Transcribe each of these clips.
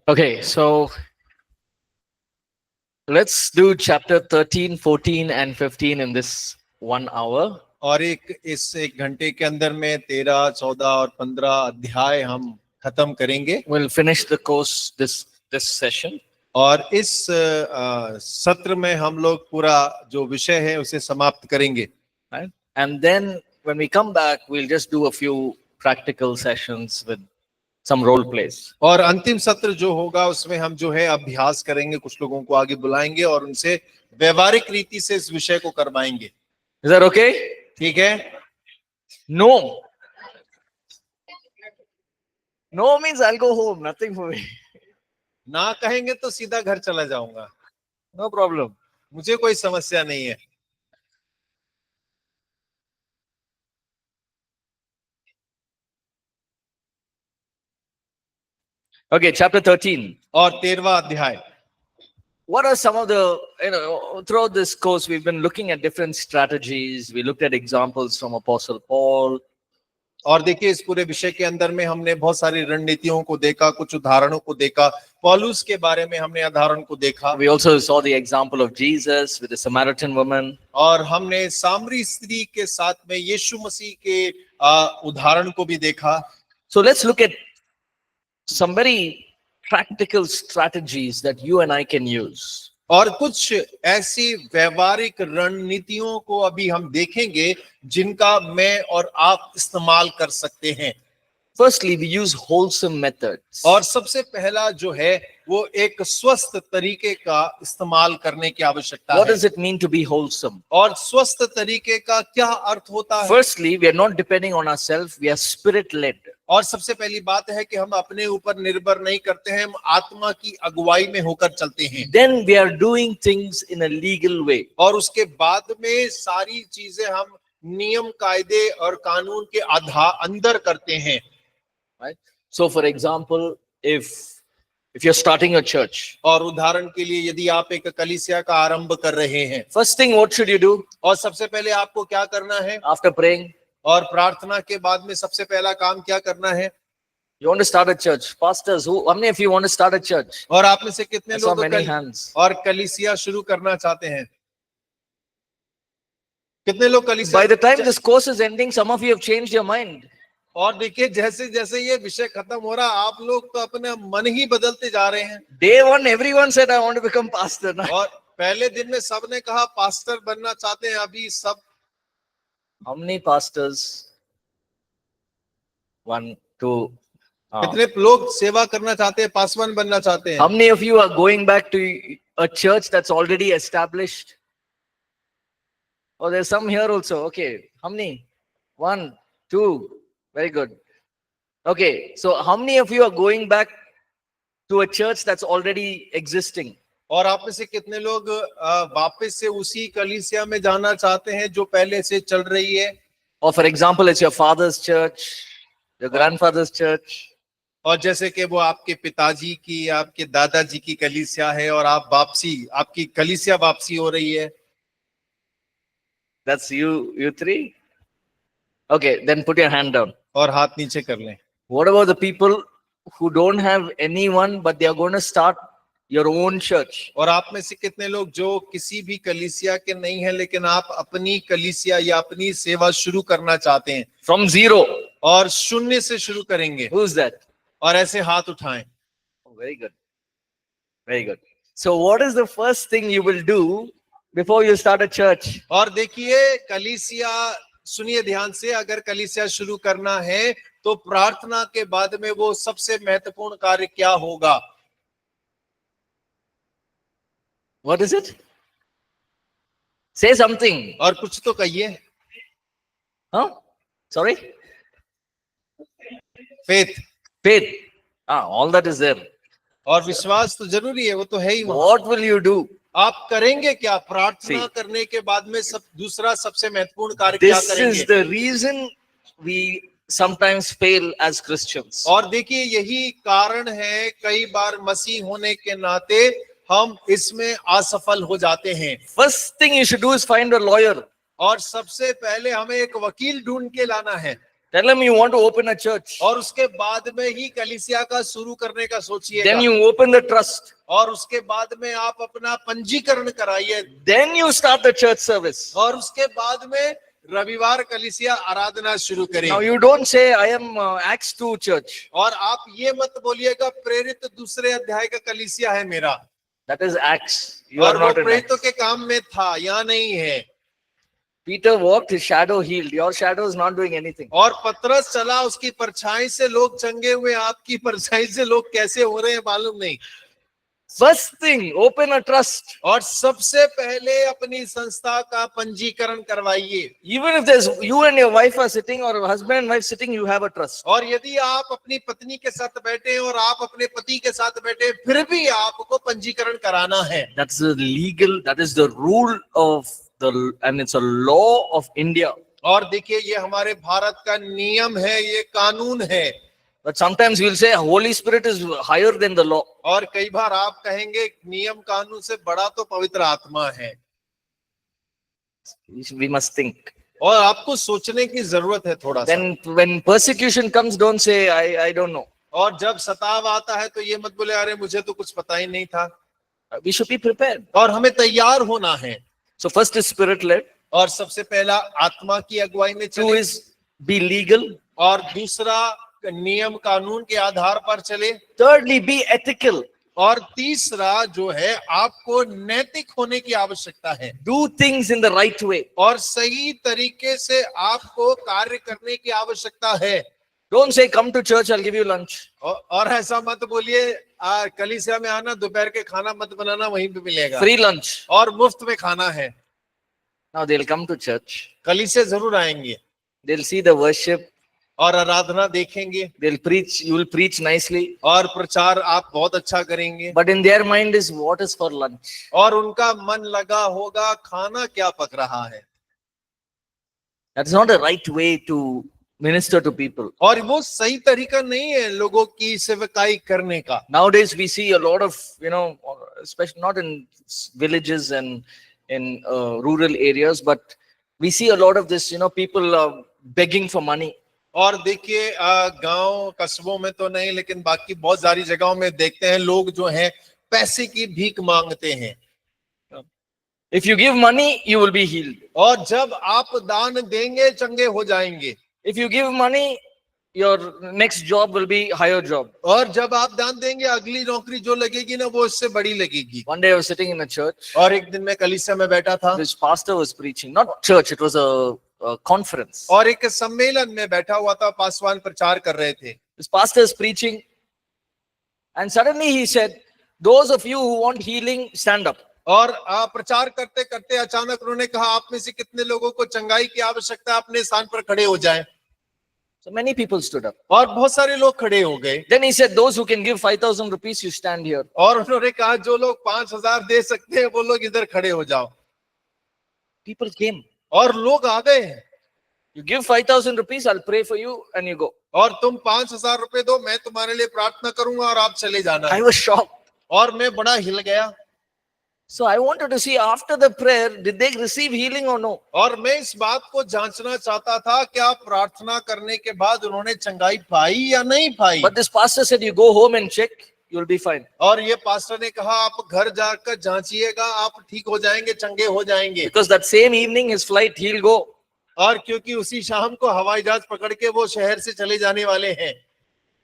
Okay, so let's do chapter 13, 14, and 15 in this 1 hour. और एक घंटे के अंदर में 13, 14 और 15 अध्याय हम खत्म करेंगे We'll finish the course this session. और इस सत्र में हम लोग पूरा जो विषय है उसे समाप्त करेंगे. Right? And then when we come back, we'll just do a few practical sessions with some role plays. और अंतिम सत्र जो होगा उसमें हम जो है अभ्यास करेंगे, कुछ लोगों को आगे बुलाएंगे और उनसे व्यवहारिक रीति से इस विषय को करवाएंगे. Is that okay? ठीक है. No. No means I'll go home. Nothing for me. ना कहेंगे तो सीधा घर चला जाऊंगा. No problem. मुझे कोई समस्या नहीं है. Okay, chapter 13. और 13वां अध्याय. What are some of the, throughout this course, we've been looking at different strategies. We looked at examples from Apostle Paul. और देखिए इस पूरे विषय के अंदर में हमने बहुत सारी रणनीतियों को देखा, कुछ उदाहरणों को देखा. पौलुस के बारे में हमने उदाहरण को देखा. We also saw the example of Jesus with the Samaritan woman. और हमने सामरी स्त्री के साथ में यीशु मसीह के उदाहरण को भी देखा. So let's look at some very practical strategies that you and I can use. और कुछ ऐसी व्यवहारिक रणनीतियों को अभी हम देखेंगे जिनका मैं और आप इस्तेमाल कर सकते हैं. Firstly, we use wholesome methods. और सबसे पहला जो है वो एक स्वस्थ तरीके का इस्तेमाल करने की आवश्यकता What है. does it mean to be wholesome? और स्वस्थ तरीके का क्या अर्थ होता है? Firstly, we are not depending on ourselves, we are spirit led. और सबसे पहली बात है कि हम अपने ऊपर निर्भर नहीं करते हैं, हम आत्मा की अगुवाई में होकर चलते हैं. Then we are doing things in a legal way. और उसके बाद में सारी चीजें हम नियम कायदे और कानून के अंदर करते हैं. Right? So for example, if you're starting a church, और उदाहरण के लिए यदि आप एक कलीसिया का आरंभ कर रहे हैं, first thing what should you do? और सबसे पहले आपको क्या करना है? After praying, और प्रार्थना के बाद में सबसे पहला काम क्या करना है? you want to start a church. Pastors, how many of you want to start a church? और आप में से कितने I saw लोग many hands. और कलीसिया शुरू करना चाहते हैं? कितने लोग कलीसिया? By the time this course is ending, some of you have changed your mind. और देखिए जैसे जैसे ये विषय खत्म हो रहा, आप लोग तो अपने मन ही बदलते जा रहे हैं. Day one, everyone said, I want to become pastor. और पहले दिन में सबने कहा पास्टर बनना चाहते हैं. अभी सब How many pastors? 1, 2. कितने लोग सेवा करना चाहते हैं, पासवान बनना चाहते हैं? How many of you are going back to a church that's already established? Oh, there's some here also. Okay. How many? 1, 2. Very good. Okay. So how many of you are going back to a church that's already existing? और आप में से कितने लोग वापस से उसी कलीसिया में जाना चाहते हैं जो पहले से चल रही है? Or for example, it's your father's church, your grandfather's church. और जैसे कि वो आपके पिताजी की, आपके दादाजी की कलीसिया है और आप आपकी कलीसिया वापसी हो रही है. That's you three? Okay, then put your hand down. और हाथ नीचे कर लें. What about the people who don't have anyone, but they are going to start your own church? और आप में से कितने लोग जो किसी भी कलीसिया के नहीं है लेकिन आप अपनी कलीसिया या अपनी सेवा शुरू करना चाहते हैं? From zero. और शून्य से शुरू करेंगे. Who's that? और ऐसे हाथ उठाएं. Oh, very good. Very good. So what is the first thing you will do before you start a church? और देखिए कलीसिया, सुनिए ध्यान से, अगर कलीसिया शुरू करना है तो प्रार्थना के बाद में वो सबसे महत्वपूर्ण कार्य क्या होगा? What is it? Say something. और कुछ तो कहिए. Huh? Sorry? Faith. Faith. All that is there. और विश्वास तो जरूरी है, वो तो है ही. What will you do? आप करेंगे क्या? प्रार्थना करने के बाद में दूसरा सबसे महत्वपूर्ण कार्य क्या करेंगे? This is the reason we sometimes fail as Christians. और देखिए यही कारण है कई बार मसीह होने के नाते हम इसमें असफल हो जाते हैं. First thing you should do is find a lawyer. और सबसे पहले हमें एक वकील ढूंढ के लाना है. Tell him you want to open a church. और उसके बाद में ही कलीसिया का शुरू करने का सोचिएगा। Then you open the trust. और उसके बाद में आप अपना पंजीकरण कराइए। Then you start the church service. और उसके बाद में रविवार कलीसिया आराधना शुरू करें। Now you don't say I am Acts 2 church. और आप ये मत बोलिएगा प्रेरित दूसरे अध्याय का कलीसिया है मेरा। That is Acts. You और are वो not in प्रेरितों Acts. के काम में था, यहाँ नहीं है। Peter walked, his shadow healed. Your shadow is not doing anything. और पतरस चला, उसकी परछाई से लोग चंगे हुए, आपकी परछाई से लोग कैसे हो रहे हैं मालूम नहीं। First thing, open a trust. और सबसे पहले अपनी संस्था का पंजीकरण करवाइए। Even if there's you and your wife are sitting or husband and wife sitting, you have a trust. और यदि आप अपनी पत्नी के साथ बैठे हैं और आप अपने पति के साथ बैठे हैं, फिर भी आपको पंजीकरण कराना है। That's the legal, that is the rule of the, and it's a law of India. और देखिए ये हमारे भारत का नियम है, ये कानून है। But sometimes we'll say Holy Spirit is higher than the law. और कई बार आप कहेंगे नियम कानून से बड़ा तो पवित्र आत्मा है। We must think. और आपको सोचने की जरूरत है थोड़ा सा। Then when persecution comes, don't say I don't know. और जब सताव आता है तो ये मत बोले अरे मुझे तो कुछ पता ही नहीं था। We should be prepared. और हमें तैयार होना है। So first is spirit led. और सबसे पहला आत्मा की अगुवाई में Two चले। is be legal. और दूसरा नियम कानून के आधार पर चले। Thirdly, be ethical. और तीसरा जो है आपको नैतिक होने की आवश्यकता है। Do things in the right way. और सही तरीके से आपको कार्य करने की आवश्यकता है। Don't say come to church, I'll give you lunch. और ऐसा मत बोलिए कलीसिया में आना, दोपहर के खाना मत बनाना, वहीं पे मिलेगा। Free lunch. और मुफ्त में खाना है। Now they'll come to church. कलीसिया जरूर आएंगे। They'll see the worship. और आराधना देखेंगे। They'll preach. You will preach nicely. और प्रचार आप बहुत अच्छा करेंगे। But in their mind is what is for lunch. और उनका मन लगा होगा खाना क्या पक रहा है। That's not the right way to minister to people. और वो सही तरीका नहीं है लोगों की सेवकाई करने का। Nowadays we see a lot of, especially not in villages and in rural areas, but we see a lot of this, people begging for money. और देखिए गांव कस्बों में तो नहीं, लेकिन बाकी बहुत सारी जगहों में देखते हैं लोग जो हैं पैसे की भीख मांगते हैं। If you give money, you will be healed. और जब आप दान देंगे चंगे हो जाएंगे। If you give money, your next job will be higher job. और जब आप दान देंगे अगली नौकरी जो लगेगी ना वो इससे बड़ी लगेगी। One day I was sitting in a church. और एक दिन मैं कलीसिया में बैठा था। This pastor was preaching, not church, it was a conference. और एक सम्मेलन में बैठा हुआ था, पासवान प्रचार कर रहे थे। This pastor is preaching, and suddenly he said, "Those of you who want healing, stand up." और प्रचार करते करते अचानक उन्होंने कहा आप में से कितने लोगों को चंगाई की आवश्यकता, अपने स्थान पर खड़े हो जाएं। So many people stood up. और बहुत सारे लोग खड़े हो गए। Then he said, "Those who can give 5,000 rupees, you stand here." और उन्होंने कहा जो लोग 5,000 दे सकते हैं वो लोग इधर खड़े हो जाओ। People came. और लोग आ गए हैं। You give 5,000 rupees, I'll pray for you, and you go. और तुम 5,000 रुपए दो, मैं तुम्हारे लिए प्रार्थना करूंगा और आप चले जाना I है। was shocked. और मैं बड़ा हिल गया। So I wanted to see after the prayer, did they receive healing or no? और मैं इस बात को जांचना चाहता था क्या प्रार्थना करने के बाद उन्होंने चंगाई पाई या नहीं पाई। But this pastor said, you go home and check, you'll be fine. और ये पास्टर ने कहा आप घर जाकर जांचिएगा, आप ठीक हो जाएंगे, चंगे हो जाएंगे। Because that same evening, his flight, he'll go. और क्योंकि उसी शाम को हवाई जहाज पकड़ के वो शहर से चले जाने वाले हैं।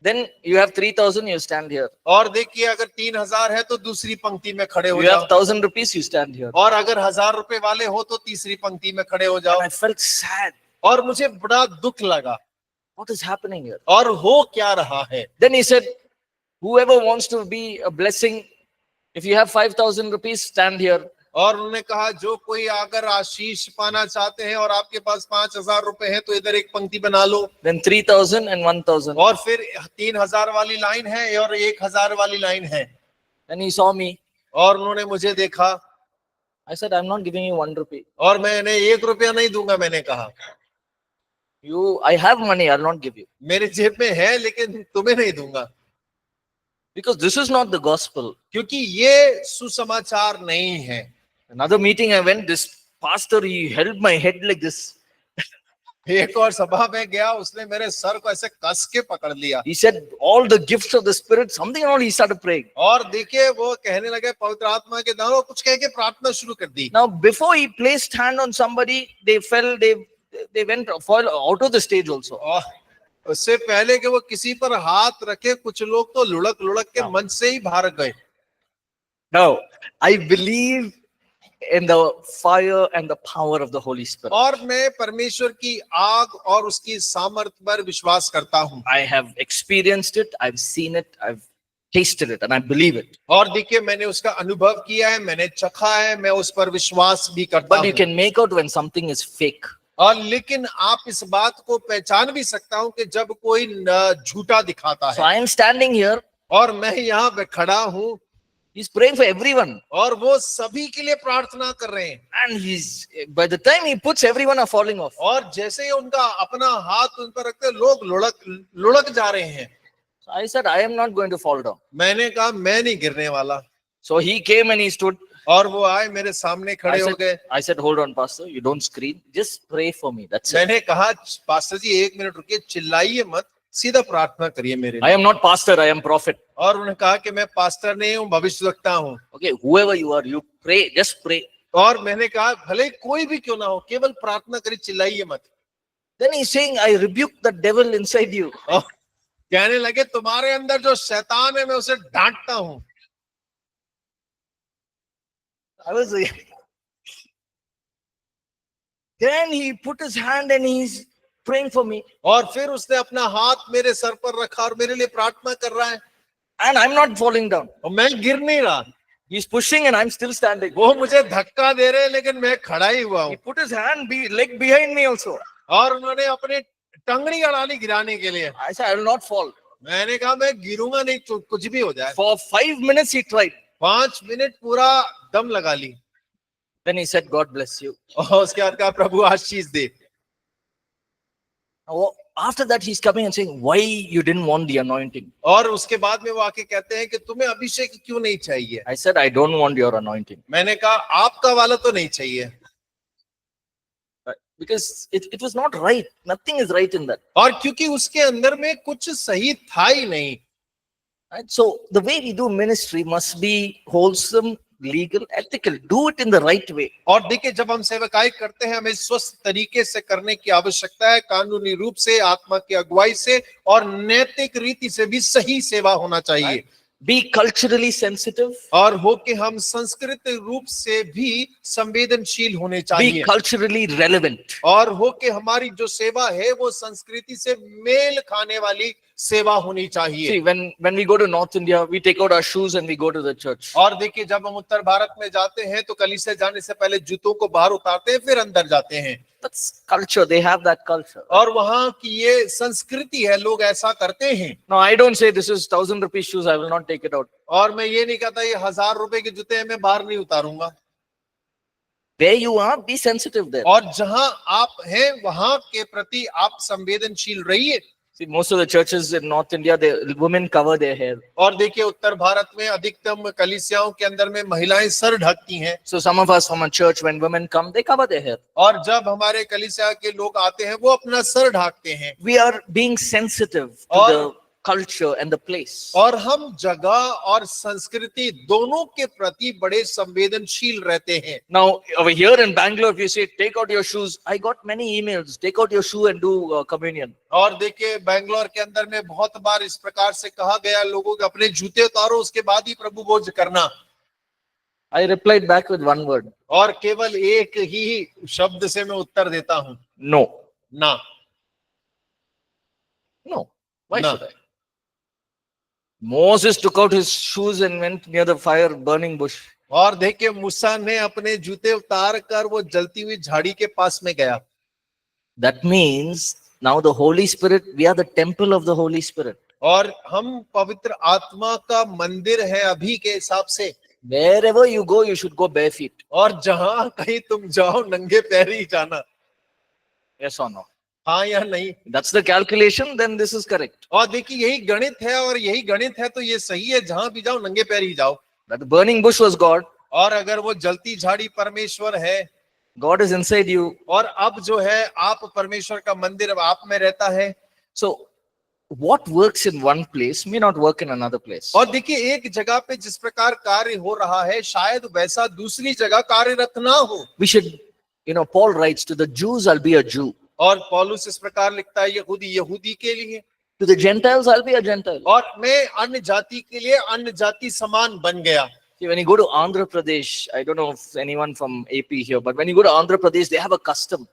Then you have 3,000, you stand here. और देखिए अगर 3,000 है तो दूसरी पंक्ति में खड़े हो You have जाओ। 1,000 rupees, you stand here. और अगर 1,000 रुपए वाले हो तो तीसरी पंक्ति में खड़े हो जाओ। And I felt sad. और मुझे बड़ा दुख लगा। What is happening here? और हो क्या रहा है। Then he said, whoever wants to be a blessing, if you have 5,000 rupees, stand here. और उन्होंने कहा जो कोई अगर आशीष पाना चाहते हैं और आपके पास 5,000 रुपए हैं तो इधर एक पंक्ति बना लो। Then 3,000 and 1,000. और फिर 3,000 वाली लाइन है और 1,000 वाली लाइन है। Then he saw me. और उन्होंने मुझे देखा। I said, I'm not giving you 1 rupee. और मैंने 1 रुपया नहीं दूंगा, मैंने कहा I have money, I'll not give you. मेरे जेब में है लेकिन तुम्हें नहीं दूंगा। Because this is not the gospel. क्योंकि ये सुसमाचार नहीं है। Another meeting I went, this pastor, he held my head like this. एक और सभा में गया, उसने मेरे सर को ऐसे कस के पकड़ लिया He said, all the gifts of the Spirit, something and all, he started praying. और देखिए वो कहने लगे पवित्र आत्मा के दानों, कुछ कह के प्रार्थना शुरू कर दी। Now, before he placed hand on somebody, they fell, they went fall out of the stage also. और उससे पहले कि वो किसी पर हाथ रखे, कुछ लोग तो लुढ़क लुढ़क के मंच से ही बाहर गए। Now, I believe in the fire and the power of the Holy Spirit. और मैं परमेश्वर की आग और उसकी सामर्थ्य पर विश्वास करता हूँ। I have experienced it, I've seen it, I've tasted it, and I believe it. और देखिए मैंने उसका अनुभव किया है, मैंने चखा है, मैं उस पर विश्वास भी करता But you हूँ। can make out when something is fake. और लेकिन आप इस बात को पहचान भी सकता हूँ कि जब कोई झूठा दिखाता So है। I am standing here, और मैं यहाँ पे खड़ा हूँ he's praying for everyone. और वो सभी के लिए प्रार्थना कर रहे हैं। And by the time he puts, everyone are falling off. और जैसे ही उनका अपना हाथ उन पर रखते, लोग लुढ़क जा रहे हैं। So I said, I am not going to fall down. मैंने कहा मैं नहीं गिरने वाला। So he came and he stood. और वो आए मेरे सामने खड़े हो गए। I said, hold on, Pastor, you don't scream. Just pray for me. That's it. मैंने कहा पास्टर जी एक मिनट रुकिए, चिल्लाइए मत, सीधा प्रार्थना करिए मेरे I लिए। am not pastor, I am prophet. और उन्होंने कहा कि मैं पास्टर नहीं हूँ, भविष्यवक्ता हूँ। Okay, whoever you are, you pray, just pray. और मैंने कहा भले कोई भी क्यों ना हो, केवल प्रार्थना करिए, चिल्लाइए मत। Then he's saying, I rebuke the devil inside you. और कहने लगे तुम्हारे अंदर जो शैतान है मैं उसे डांटता हूँ। I was Then he put his hand and he's praying for me. और फिर उसने अपना हाथ मेरे सर पर रखा और मेरे लिए प्रार्थना कर रहा है। And I'm not falling down. और मैं गिर नहीं रहा। He's pushing and I'm still standing. वो मुझे धक्का दे रहे हैं लेकिन मैं खड़ा ही हुआ He हूँ। put his leg behind me also. और उन्होंने अपने टंगड़ी अड़ाली गिराने के लिए। I said, I will not fall. मैंने कहा मैं गिरूंगा नहीं, कुछ भी हो जाए। For 5 minutes he tried. 5 minute पूरा दम लगा ली। Then he said, God bless you. और उसके बाद कहा प्रभु आशीष दे। After that he's coming and saying, why you didn't want the anointing? और उसके बाद में वो आके कहते हैं कि तुम्हें अभिषेक क्यों नहीं चाहिए? I said, I don't want your anointing. मैंने कहा आपका वाला तो नहीं चाहिए। Because it was not right. Nothing is right in that. और क्योंकि उसके अंदर में कुछ सही था ही नहीं। Right? So the way we do ministry must be wholesome, legal, ethical. Do it in the right way. और देखिए जब हम सेवकाई करते हैं हमें स्वस्थ तरीके से करने की आवश्यकता है, कानूनी रूप से, आत्मा की अगुवाई से और नैतिक रीति से भी सही सेवा होना चाहिए। Right? Be culturally sensitive. और हो कि हम सांस्कृतिक रूप से भी संवेदनशील होने Be चाहिए। culturally relevant. और हो कि हमारी जो सेवा है वो संस्कृति से मेल खाने वाली सेवा होनी चाहिए। See, when we go to North India, we take out our shoes and we go to the church. और देखिए जब हम उत्तर भारत में जाते हैं तो कलीसिया जाने से पहले जूतों को बाहर उतारते हैं, फिर अंदर जाते हैं। That's culture. They have that culture. और वहां की ये संस्कृति है, लोग ऐसा करते हैं। No, I don't say this is 1,000 rupee shoes. I will not take it out. और मैं ये नहीं कहता ये 1000 रुपए के जूते हैं मैं बाहर नहीं उतारूंगा। Where you are, be sensitive there. और जहां आप हैं वहां के प्रति आप संवेदनशील रहिए। See, most of the churches in North India, the women cover their hair. और देखिए उत्तर भारत में अधिकतम कलीसियाओं के अंदर में महिलाएं सर ढकती हैं। So some of us from a church, when women come, they cover their hair. और जब हमारे कलीसिया के लोग आते हैं वो अपना सर ढाकते हैं। We are being sensitive to और- the culture and the place. और हम जगह और संस्कृति दोनों के प्रति बड़े संवेदनशील रहते हैं। Now, over here in Bangalore, if you say, take out your shoes, I got many emails, take out your shoe and do communion. और देखिए बेंगलोर के अंदर में बहुत बार इस प्रकार से कहा गया लोगों को अपने जूते उतारो उसके बाद ही प्रभु भोज करना। I replied back with one word, और केवल एक ही शब्द से मैं उत्तर देता हूं, no. ना। No. Why No. should I? Moses took out his shoes and went near the fire burning bush. और देखिए मूसा ने अपने जूते उतार कर वो जलती हुई झाड़ी के पास में गया। That means now the Holy Spirit, we are the temple of the Holy Spirit. और हम पवित्र आत्मा का मंदिर है अभी के हिसाब से। Wherever you go, you should go bare feet. और जहां कहीं तुम जाओ नंगे पैर ही जाना। Yes or no? हाँ या नहीं? That's the calculation, then this is correct. और देखिए यही गणित है और यही गणित है तो ये सही है, जहां भी जाओ नंगे पैर ही जाओ। That the burning bush was God. और अगर वो जलती झाड़ी परमेश्वर है God is inside you. और अब जो है आप परमेश्वर का मंदिर अब आप में रहता है। So what works in one place may not work in another place. और देखिए एक जगह पे जिस प्रकार कार्य हो रहा है शायद वैसा दूसरी जगह कार्यरत ना हो। We should, Paul writes, to the Jews I'll be a Jew, और पौलुस इस प्रकार लिखता है यहूदी यहूदी के लिए to the Gentiles I'll be a Gentile. और मैं अन्य जाति के लिए अन्य जाति समान बन गया। See, when you go to Andhra Pradesh, I don't know if anyone from AP here, but when you go to Andhra Pradesh, they have a custom.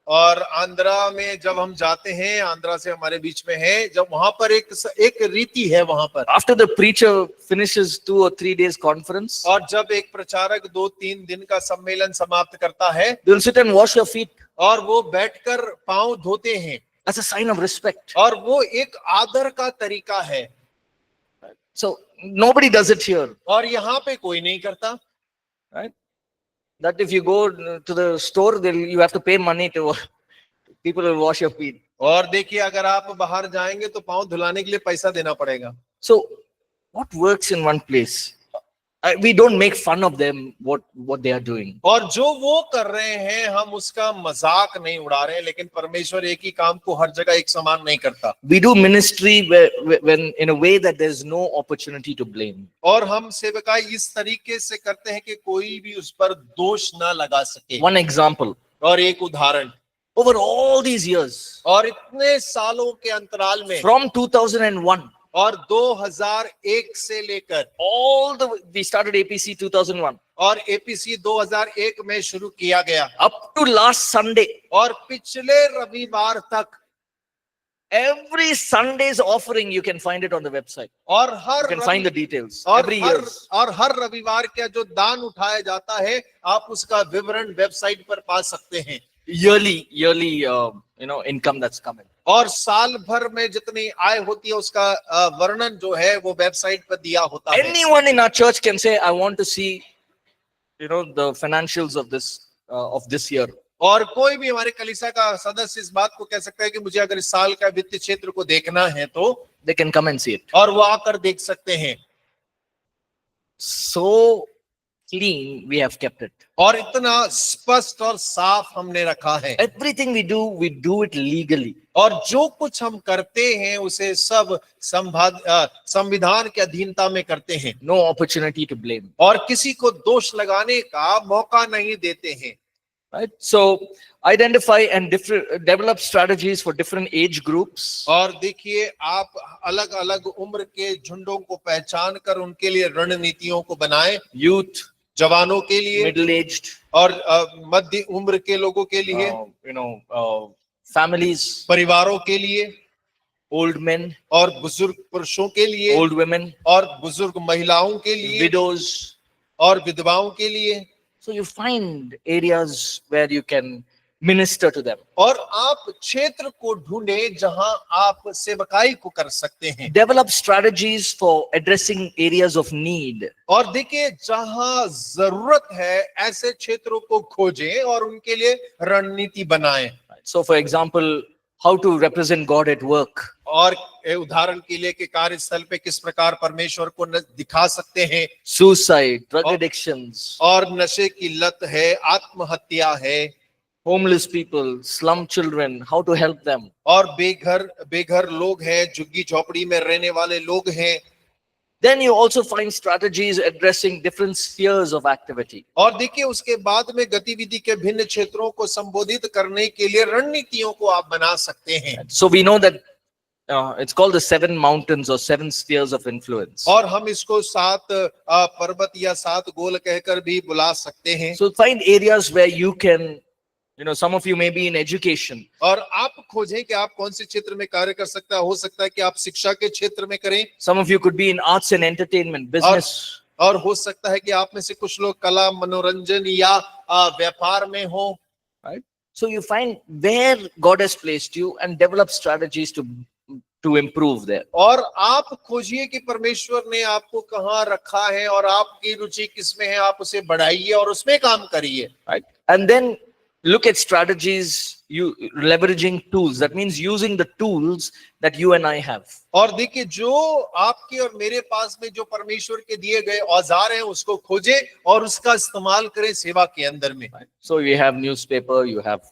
और आंध्रा में जब हम जाते हैं, आंध्रा से हमारे बीच में है, जब वहां पर एक रीति है वहां पर। After the preacher finishes 2 or 3 days conference, और जब एक प्रचारक 2-3 दिन का सम्मेलन समाप्त करता है, they'll sit and wash your feet और वो बैठकर पांव धोते हैं as a sign of respect. और वो एक आदर का तरीका है। So nobody does it here, और यहाँ पे कोई नहीं करता। right? That if you go to the store, you have to pay money to people will wash your feet. और देखिए अगर आप बाहर जाएंगे तो पांव धुलाने के लिए पैसा देना पड़ेगा। So what works in one place? We don't make fun of them what they are doing. और जो वो कर रहे हैं हम उसका मजाक नहीं उड़ा रहे हैं, लेकिन परमेश्वर एक ही काम को हर जगह एक समान नहीं करता। We do ministry when in a way that there's no opportunity to blame. और हम सेवकाई इस तरीके से करते हैं कि कोई भी उस पर दोष ना लगा सके। One example. और एक उदाहरण, over all these years, और इतने सालों के अंतराल में, from 2001 और 2001 से लेकर we started APC 2001 और APC 2001 में शुरू किया गया, up to last Sunday, और पिछले रविवार तक every Sunday's offering you can find it on the website. और You can find the details और every year. हर रविवार का जो दान उठाया जाता है आप उसका विवरण वेबसाइट पर पा सकते हैं। Yearly income that's coming. और साल भर में जितनी आय होती है उसका वर्णन जो है वो वेबसाइट पर दिया होता है। Anyone in our church can say, I want to see, the financials of this year. और कोई भी हमारे कलीसिया का सदस्य इस बात को कह सकता है कि मुझे अगर इस साल का वित्तीय क्षेत्र को देखना है तो They can come and see it. और वो आकर देख सकते हैं। So clean we have kept it. और इतना स्पष्ट और साफ हमने रखा है। Everything we do it legally. और जो कुछ हम करते हैं उसे सब संविधान के अधीनता में करते हैं। No opportunity to blame. और किसी को दोष लगाने का मौका नहीं देते हैं। Right? So identify and develop strategies for different age groups. और देखिए आप अलग अलग उम्र के झुंडों को पहचान कर उनके लिए रणनीतियों को बनाएं। Youth, जवानों के लिए, middle aged, और मध्य उम्र के लोगों के लिए, families, परिवारों के लिए, old men, और बुजुर्ग पुरुषों के लिए, old women, और बुजुर्ग महिलाओं के लिए, widows, और विधवाओं के लिए। So you find areas where you can minister to them. और आप क्षेत्र को ढूंढें जहां आप सेवकाई को कर सकते हैं। Develop strategies for addressing areas of need. और देखिए जहां जरूरत है ऐसे क्षेत्रों को खोजें और उनके लिए रणनीति बनाएं। So for example, how to represent God at work. और उदाहरण के लिए कि कार्यस्थल पे किस प्रकार परमेश्वर को दिखा सकते हैं। Suicide, drug addictions, और नशे की लत है, आत्महत्या है, homeless people, slum children, how to help them. और बेघर लोग हैं, झुग्गी झोपड़ी में रहने वाले लोग हैं। Then you also find strategies addressing different spheres of activity. और देखिए उसके बाद में गतिविधि के भिन्न क्षेत्रों को संबोधित करने के लिए रणनीतियों को आप बना सकते हैं। So we know that it's called the 7 mountains or 7 spheres of influence. और हम इसको 7 पर्वत या 7 गोल कहकर भी बुला सकते हैं। So find areas where you can, some of you may be in education. और आप खोजें कि आप कौन से क्षेत्र में कार्य कर सकता है। हो सकता है कि आप शिक्षा के क्षेत्र में करें। Some of you could be in arts and entertainment, business. और हो सकता है कि आप में से कुछ लोग कला, मनोरंजन या व्यापार में हो। Right? So you find where God has placed you and develop strategies to improve there. और आप खोजिए कि परमेश्वर ने आपको कहाँ रखा है और आपकी रुचि किसमें है, आप उसे बढ़ाइए और उसमें काम करिए। Right? And then look at strategies you leveraging tools. That means using the tools that you and I have. और देखिए, जो आपके और मेरे पास में जो परमेश्वर के दिए गए औजार हैं उसको खोजें और उसका इस्तेमाल करें सेवा के अंदर में। So you have newspaper, you have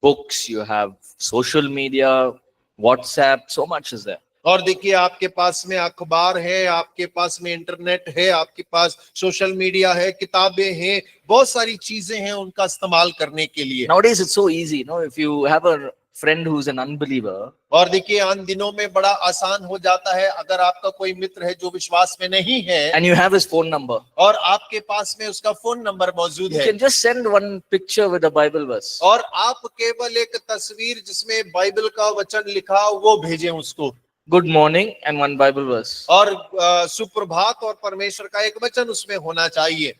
books, you have social media, WhatsApp, so much is there. और देखिए, आपके पास में अखबार है, आपके पास में इंटरनेट है, आपके पास सोशल मीडिया है, किताबें हैं, बहुत सारी चीजें हैं उनका इस्तेमाल करने के लिए। Nowadays it's so easy, no? If you have a friend who's an unbeliever, और देखिए, आन दिनों में बड़ा आसान हो जाता है, अगर आपका कोई मित्र है जो विश्वास में नहीं है and you have his phone number, और आपके पास में उसका फोन नंबर मौजूद you है, can just send one picture with a Bible verse. और आप केवल एक तस्वीर जिसमें बाइबल का वचन लिखा हो वो भेजें उसको, Good morning and one Bible verse. और सुप्रभात और परमेश्वर का एक वचन उसमें होना चाहिए।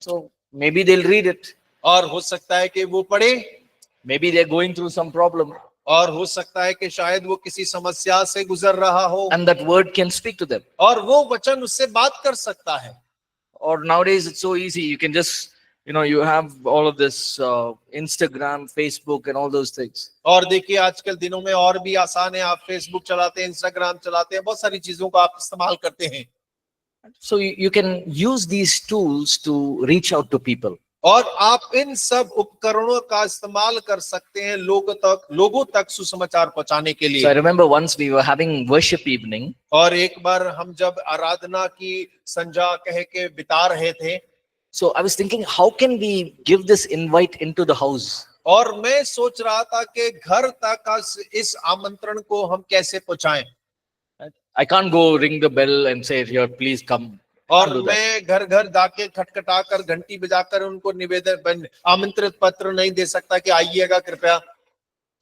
So maybe they'll read it. और हो सकता है कि वो पढ़े, Maybe they're going through some problem, और हो सकता है कि शायद वो किसी समस्या से गुजर रहा हो, and that word can speak to them. और वो वचन उससे बात कर सकता है। Or nowadays it's so easy. You can just, you have all of this Instagram, Facebook, and all those things. और देखिए, आजकल दिनों में और भी आसान है, आप फेसबुक चलाते हैं, इंस्टाग्राम चलाते हैं, बहुत सारी चीजों का आप इस्तेमाल करते हैं। So you can use these tools to reach out to people. और आप इन सब उपकरणों का इस्तेमाल कर सकते हैं लोगों तक सुसमाचार पहुंचाने के लिए। So I remember once we were having worship evening. और एक बार हम जब आराधना की संजा कह के बिता रहे थे, So I was thinking, how can we give this invite into the house? और मैं सोच रहा था कि घर तक इस आमंत्रण को हम कैसे पहुंचाएं। I can't go ring the bell and say, here, please come. और Can't do that. मैं घर घर जाके खटखटाकर घंटी बजाकर उनको निवेदन आमंत्रित पत्र नहीं दे सकता कि आइएगा कृपया।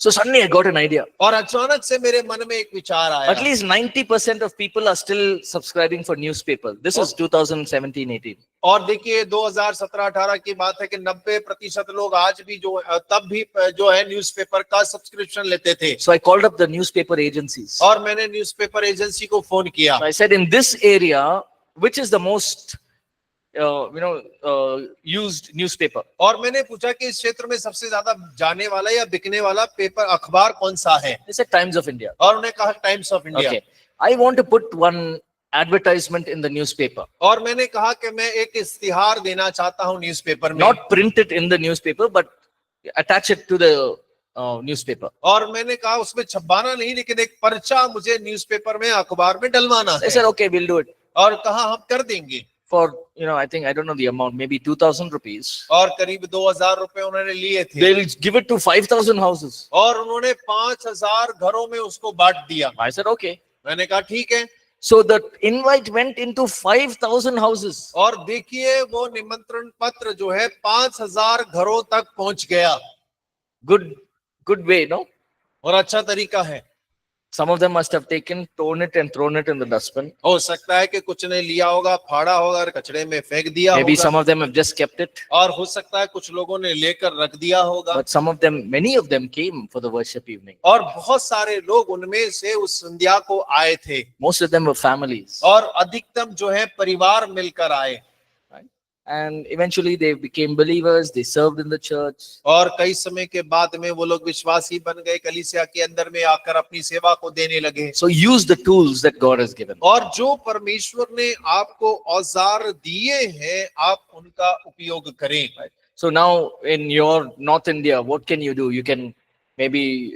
So suddenly I got an idea. और अचानक से मेरे मन में एक विचार आया। At least 90% of people are still subscribing for newspaper. This is 2017-18. और देखिए, 2017-18 की बात है कि 90% लोग आज भी तब भी जो है न्यूज़पेपर का सब्सक्रिप्शन लेते थे। So I called up the newspaper agencies. और मैंने न्यूज़पेपर एजेंसी को फोन किया। So I said, in this area, which is the most used newspaper? और मैंने पूछा कि इस क्षेत्र में सबसे ज्यादा जाने वाला या बिकने वाला पेपर अखबार कौन सा है? They said Times of India. और उन्होंने कहा times of India. Okay. I want to put one advertisement in the newspaper. और मैंने कहा कि मैं एक इश्तिहार देना चाहता हूँ न्यूज़पेपर में। Not print it in the newspaper, but attach it to the newspaper. और मैंने कहा उसमें छपवाना नहीं, लेकिन एक पर्चा मुझे न्यूज़पेपर में अखबार में डलवाना They है। said, okay, we'll do it. और कहा हम कर देंगे। For, I think, I don't know the amount, maybe 2,000 rupees. और करीब 2000 रुपए उन्होंने लिए थे। They'll give it to 5,000 houses. और उन्होंने 5000 घरों में उसको बांट दिया। I said, okay. मैंने कहा ठीक है। So the invite went into 5,000 houses. और देखिए, वो निमंत्रण पत्र जो है 5000 घरों तक पहुंच गया। Good way, no? और अच्छा तरीका है। Some of them must have torn it and thrown it in the dustbin. हो सकता है कि कुछ ने लिया होगा, फाड़ा होगा और कचरे में फेंक दिया Maybe होगा। some of them have just kept it. और हो सकता है कुछ लोगों ने लेकर रख दिया होगा। But many of them came for the worship evening. और बहुत सारे लोग उनमें से उस संध्या को आए थे। Most of them were families. और अधिकतम जो है परिवार मिलकर आए। And eventually they became believers. They served in the church. और कई समय के बाद में वो लोग विश्वासी बन गए, कलीसिया के अंदर में आकर अपनी सेवा को देने लगे। So use the tools that God has given. और जो परमेश्वर ने आपको औजार दिए हैं, आप उनका उपयोग करें। So now in your North India, what can you do? You can maybe,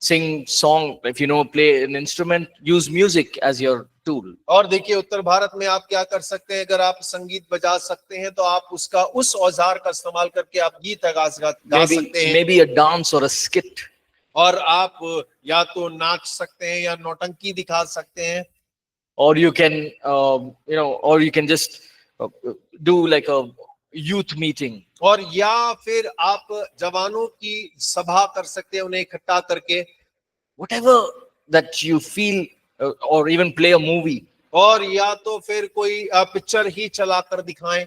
sing song. If play an instrument, use music as your tool. और देखिए, उत्तर भारत में आप क्या कर सकते हैं? अगर आप संगीत बजा सकते हैं तो आप उस औजार का इस्तेमाल करके आप गीत गा सकते हैं। Maybe a dance or a skit. और आप या तो नाच सकते हैं या नौटंकी दिखा सकते हैं। Or you can, or you can just do like a youth meeting. और या फिर आप जवानों की सभा कर सकते हैं, उन्हें इकट्ठा करके। Whatever that you feel, or even play a movie. और या तो फिर कोई पिक्चर ही चला कर दिखाएं।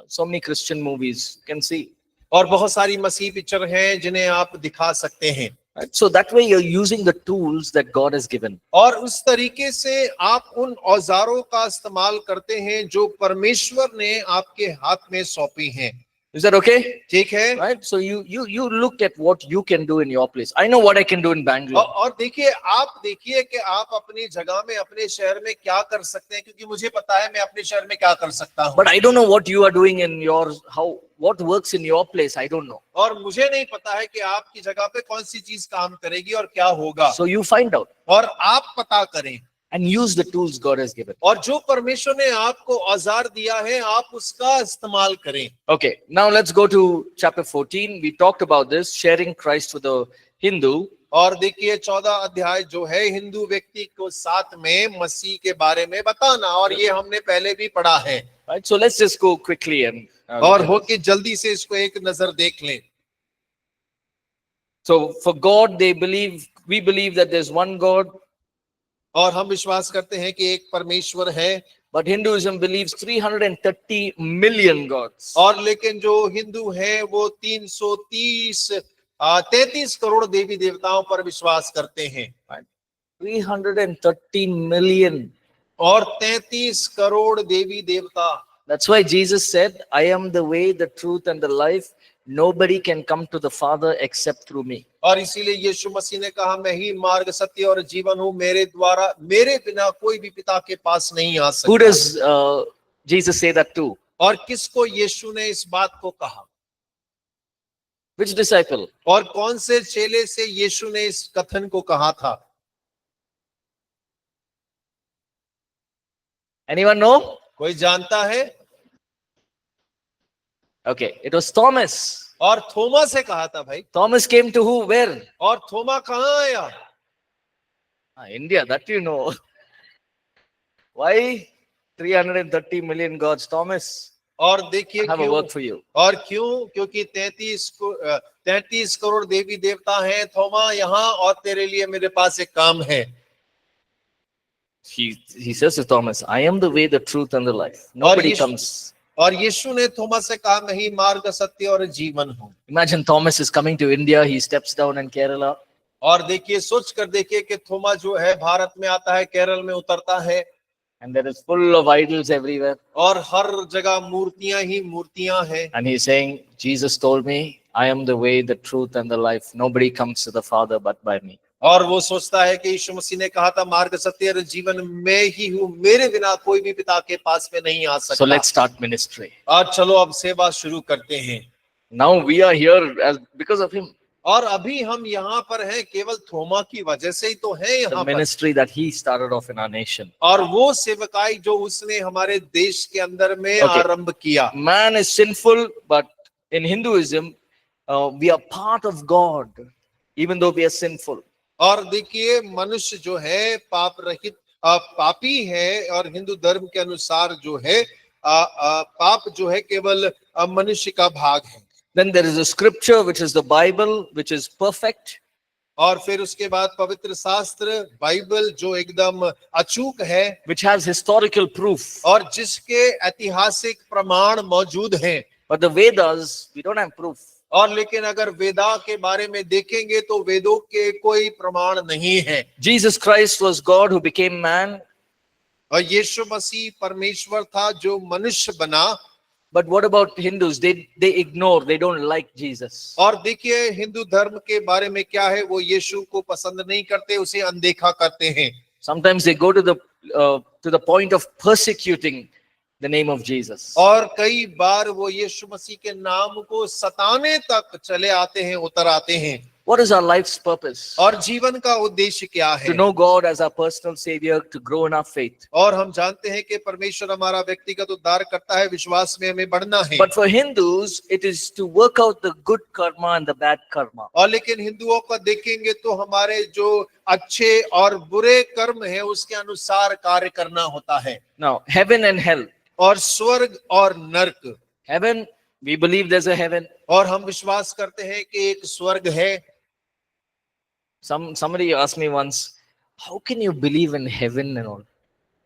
So many Christian movies you can see. और बहुत सारी मसीह पिक्चर हैं जिन्हें आप दिखा सकते हैं। Right? So that way you're using the tools that God has given. और उस तरीके से आप उन औजारों का इस्तेमाल करते हैं जो परमेश्वर ने आपके हाथ में सौंपी हैं। Is that okay? ठीक है। Right? So you look at what you can do in your place. I know what I can do in Bangalore. और देखिए, आप देखिए कि आप अपनी जगह में, अपने शहर में क्या कर सकते हैं, क्योंकि मुझे पता है मैं अपने शहर में क्या कर सकता हूँ। But I don't know what you are doing in what works in your place. I don't know. और मुझे नहीं पता है कि आपकी जगह पे कौन सी चीज काम करेगी और क्या होगा। So you find out और आप पता करें and use the tools God has given. और जो परमेश्वर ने आपको औजार दिया है आप उसका इस्तेमाल करें। Okay, now let's go to chapter 14. We talked about this, sharing Christ with the Hindu. और देखिए 14 अध्याय जो है हिंदू व्यक्ति को साथ में मसीह के बारे में बताना, और ये हमने पहले भी पढ़ा है। Right? So let's just go quickly and और हो कि जल्दी से इसको एक नजर देख लें। So for God, we believe that there's one God. और हम विश्वास करते हैं कि एक परमेश्वर है। But Hinduism believes 330 million gods. और लेकिन जो हिंदू हैं वो 33 करोड़ देवी देवताओं पर विश्वास करते हैं। 330 million. और 33 करोड़ देवी देवता। That's why Jesus said, I am the way, the truth and the life. Nobody can come to the Father except through me. और इसीलिए यीशु मसीह ने कहा, मैं ही मार्ग, सत्य और जीवन हूँ, मेरे बिना कोई भी पिता के पास नहीं आ सकता। Who does Jesus say that to? और किसको यीशु ने इस बात को कहा? Which disciple? और कौन से चेले से यीशु ने इस कथन को कहा था? Anyone know? कोई जानता है? Okay, it was Thomas. और थोमा से कहा था भाई। Thomas came to who? Where? और थोमा कहाँ आया? India, that you know. Why 330 million gods, Thomas? और देखिए I have a work for you. और क्यों? क्योंकि 33 करोड़ देवी देवता हैं थोमा यहाँ, और तेरे लिए मेरे पास एक काम है। He says to Thomas, I am the way, the truth and the life. Nobody comes. और यीशु ने थोमा से कहा, मैं ही मार्ग, सत्य और जीवन हूँ। Imagine Thomas is coming to India. He steps down in Kerala. और देखिए, सोच कर देखिए कि थोमा जो है भारत में आता है, केरल में उतरता है। And there is full of idols everywhere. और हर जगह मूर्तियां ही मूर्तियां हैं। And he's saying, Jesus told me, I am the way, the truth and the life. Nobody comes to the Father but by me. और वो सोचता है कि यीशु मसीह ने कहा था, मार्ग, सत्य और जीवन मैं ही हूँ, मेरे बिना कोई भी पिता के पास में नहीं आ सकता। So let's start ministry. और चलो अब सेवा शुरू करते हैं। Now we are here because of him. और अभी हम यहाँ पर हैं केवल थोमा की वजह से ही तो है यहाँ The ministry that he started off in our nation. और वो सेवकाई जो उसने हमारे देश के अंदर में आरंभ किया। Man is sinful, but in Hinduism, we are part of God, even though we are sinful. और देखिए, मनुष्य जो है पाप रहित पापी है, और हिंदू धर्म के अनुसार जो है पाप जो है केवल मनुष्य का भाग है। Then there is a scripture which is the Bible, which is perfect. और फिर उसके बाद पवित्र शास्त्र बाइबल जो एकदम अचूक है, which has historical proof. और जिसके ऐतिहासिक प्रमाण मौजूद हैं। But the Vedas, we don't have proof. और लेकिन अगर वेदा के बारे में देखेंगे तो वेदों के कोई प्रमाण नहीं है। Jesus Christ was God who became man. और यीशु मसीह परमेश्वर था जो मनुष्य बना। But what about Hindus? They ignore, they don't like Jesus. और देखिए हिंदू धर्म के बारे में क्या है, वो यीशु को पसंद नहीं करते, उसे अनदेखा करते हैं। Sometimes they go to the point of persecuting the name of Jesus. और कई बार वो यीशु मसीह के नाम को सताने तक चले आते हैं, उतर आते हैं। What is our life's purpose? और जीवन का उद्देश्य क्या है? To know God as our personal savior, to grow in our faith. और हम जानते हैं कि परमेश्वर हमारा व्यक्तिगत उद्धार करता है, विश्वास में हमें बढ़ना है। But for Hindus, it is to work out the good karma and the bad karma. और लेकिन हिंदुओं का देखेंगे तो हमारे जो अच्छे और बुरे कर्म है उसके अनुसार कार्य करना होता है। Now, heaven and hell. और स्वर्ग और नरक। Heaven, we believe there's a heaven. और हम विश्वास करते हैं कि एक स्वर्ग है। Somebody asked me once, how can you believe in heaven and all?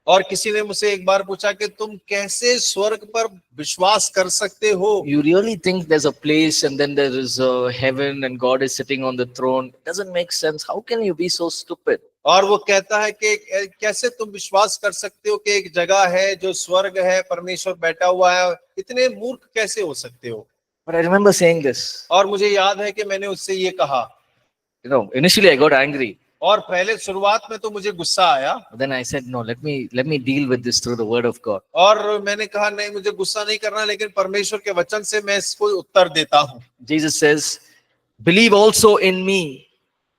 और किसी ने मुझसे एक बार पूछा कि तुम कैसे स्वर्ग पर विश्वास कर सकते हो? You really think there's a place and then there is a heaven and God is sitting on the throne? It doesn't make sense. How can you be so stupid? और वो कहता है कि कैसे तुम विश्वास कर सकते हो कि एक जगह है जो स्वर्ग है, परमेश्वर बैठा हुआ है, इतने मूर्ख कैसे हो सकते हो? But I remember saying this. और मुझे याद है कि मैंने उससे ये कहा, Initially I got angry. और पहले शुरुआत में तो मुझे गुस्सा आया, But then I said, no, let me deal with this through the word of God. और मैंने कहा नहीं, मुझे गुस्सा नहीं करना, लेकिन परमेश्वर के वचन से मैं इसको उत्तर देता हूँ। Jesus says, believe also in me.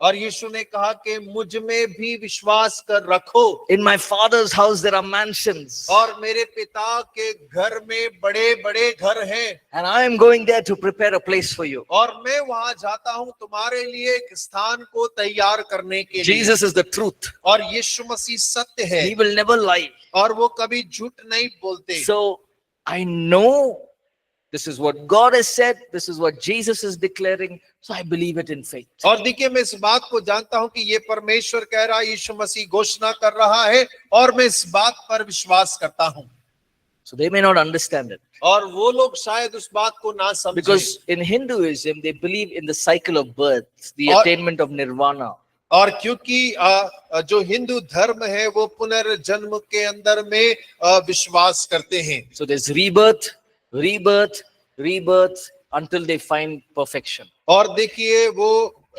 और यीशु ने कहा कि मुझ में भी विश्वास कर रखो। In my Father's house there are mansions. और मेरे पिता के घर में बड़े बड़े घर हैं, And I am going there to prepare a place for you. और मैं वहां जाता हूं तुम्हारे लिए एक स्थान को तैयार करने के लिए। Jesus is the truth. और यीशु मसीह सत्य है, He will never lie. और वो कभी झूठ नहीं बोलते। So I know this is what God has said. This is what Jesus is declaring. So I believe it in faith. और देखिए, मैं इस बात को जानता हूं कि ये परमेश्वर कह रहा है, यीशु मसीह घोषणा कर रहा है, और मैं इस बात पर विश्वास करता हूं। So they may not understand it. और वो लोग शायद उस बात को ना समझें, Because in Hinduism, they believe in the cycle of birth, the Or- attainment of nirvana. और क्योंकि जो हिंदू धर्म है वो पुनर्जन्म के अंदर में विश्वास करते हैं। So there's rebirth, rebirth, rebirth until they find perfection. और देखिए, वो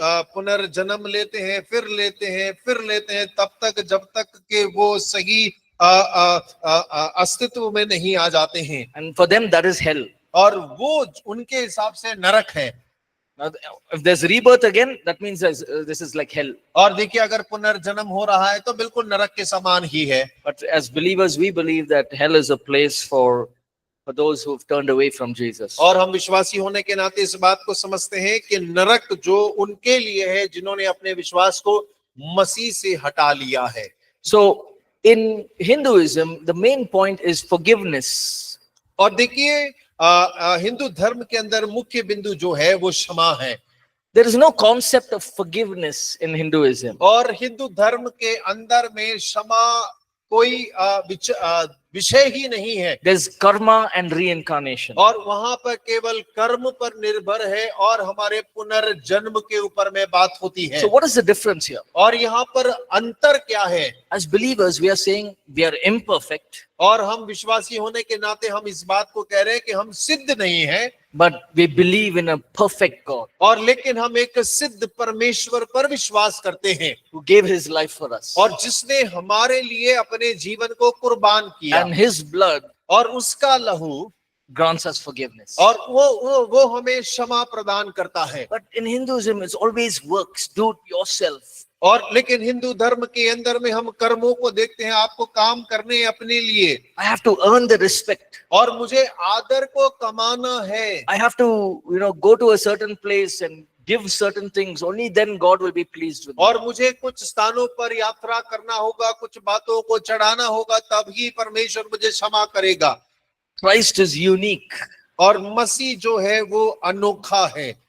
पुनर्जन्म लेते हैं, फिर लेते हैं, फिर लेते हैं, तब तक जब तक कि वो सही अस्तित्व में नहीं आ जाते हैं। And for them, that is hell. और वो उनके हिसाब से नरक है। Now, if there's rebirth again, that means this is like hell. और देखिए, अगर पुनर्जन्म हो रहा है तो बिल्कुल नरक के समान ही है। But as believers, we believe that hell is a place for those who've turned away from Jesus. और हम विश्वासी होने के नाते इस बात को समझते हैं कि नरक जो उनके लिए है जिन्होंने अपने विश्वास को मसीह से हटा लिया है। So in Hinduism, the main point is forgiveness. और देखिए, हिंदू धर्म के अंदर मुख्य बिंदु जो है वो क्षमा है। There is no concept of forgiveness in Hinduism. और हिंदू धर्म के अंदर में क्षमा कोई विषय ही नहीं है। There's karma and reincarnation. और वहां पर केवल कर्म पर निर्भर है और हमारे पुनर्जन्म के ऊपर में बात होती है। So what is the difference here? और यहाँ पर अंतर क्या है? As believers, we are saying we are imperfect, और हम विश्वासी होने के नाते हम इस बात को कह रहे हैं कि हम सिद्ध नहीं हैं, but we believe in a perfect God और लेकिन हम एक सिद्ध परमेश्वर पर विश्वास करते हैं, who gave his life for us. और जिसने हमारे लिए अपने जीवन को कुर्बान किया, And his blood और उसका लहू, grants us forgiveness. और वो हमें क्षमा प्रदान करता है। But in Hinduism, it's always works. Do it yourself. और लेकिन हिंदू धर्म के अंदर में हम कर्मों को देखते हैं, आपको काम करने हैं अपने लिए, I have to earn the respect. और मुझे आदर को कमाना है, I have to, go to a certain place and give certain things. Only then God will be pleased with me. और मुझे कुछ स्थानों पर यात्रा करना होगा, कुछ बातों को चढ़ाना होगा, तब ही परमेश्वर मुझे क्षमा करेगा। Christ is unique. और मसीह जो है वो अनोखा है।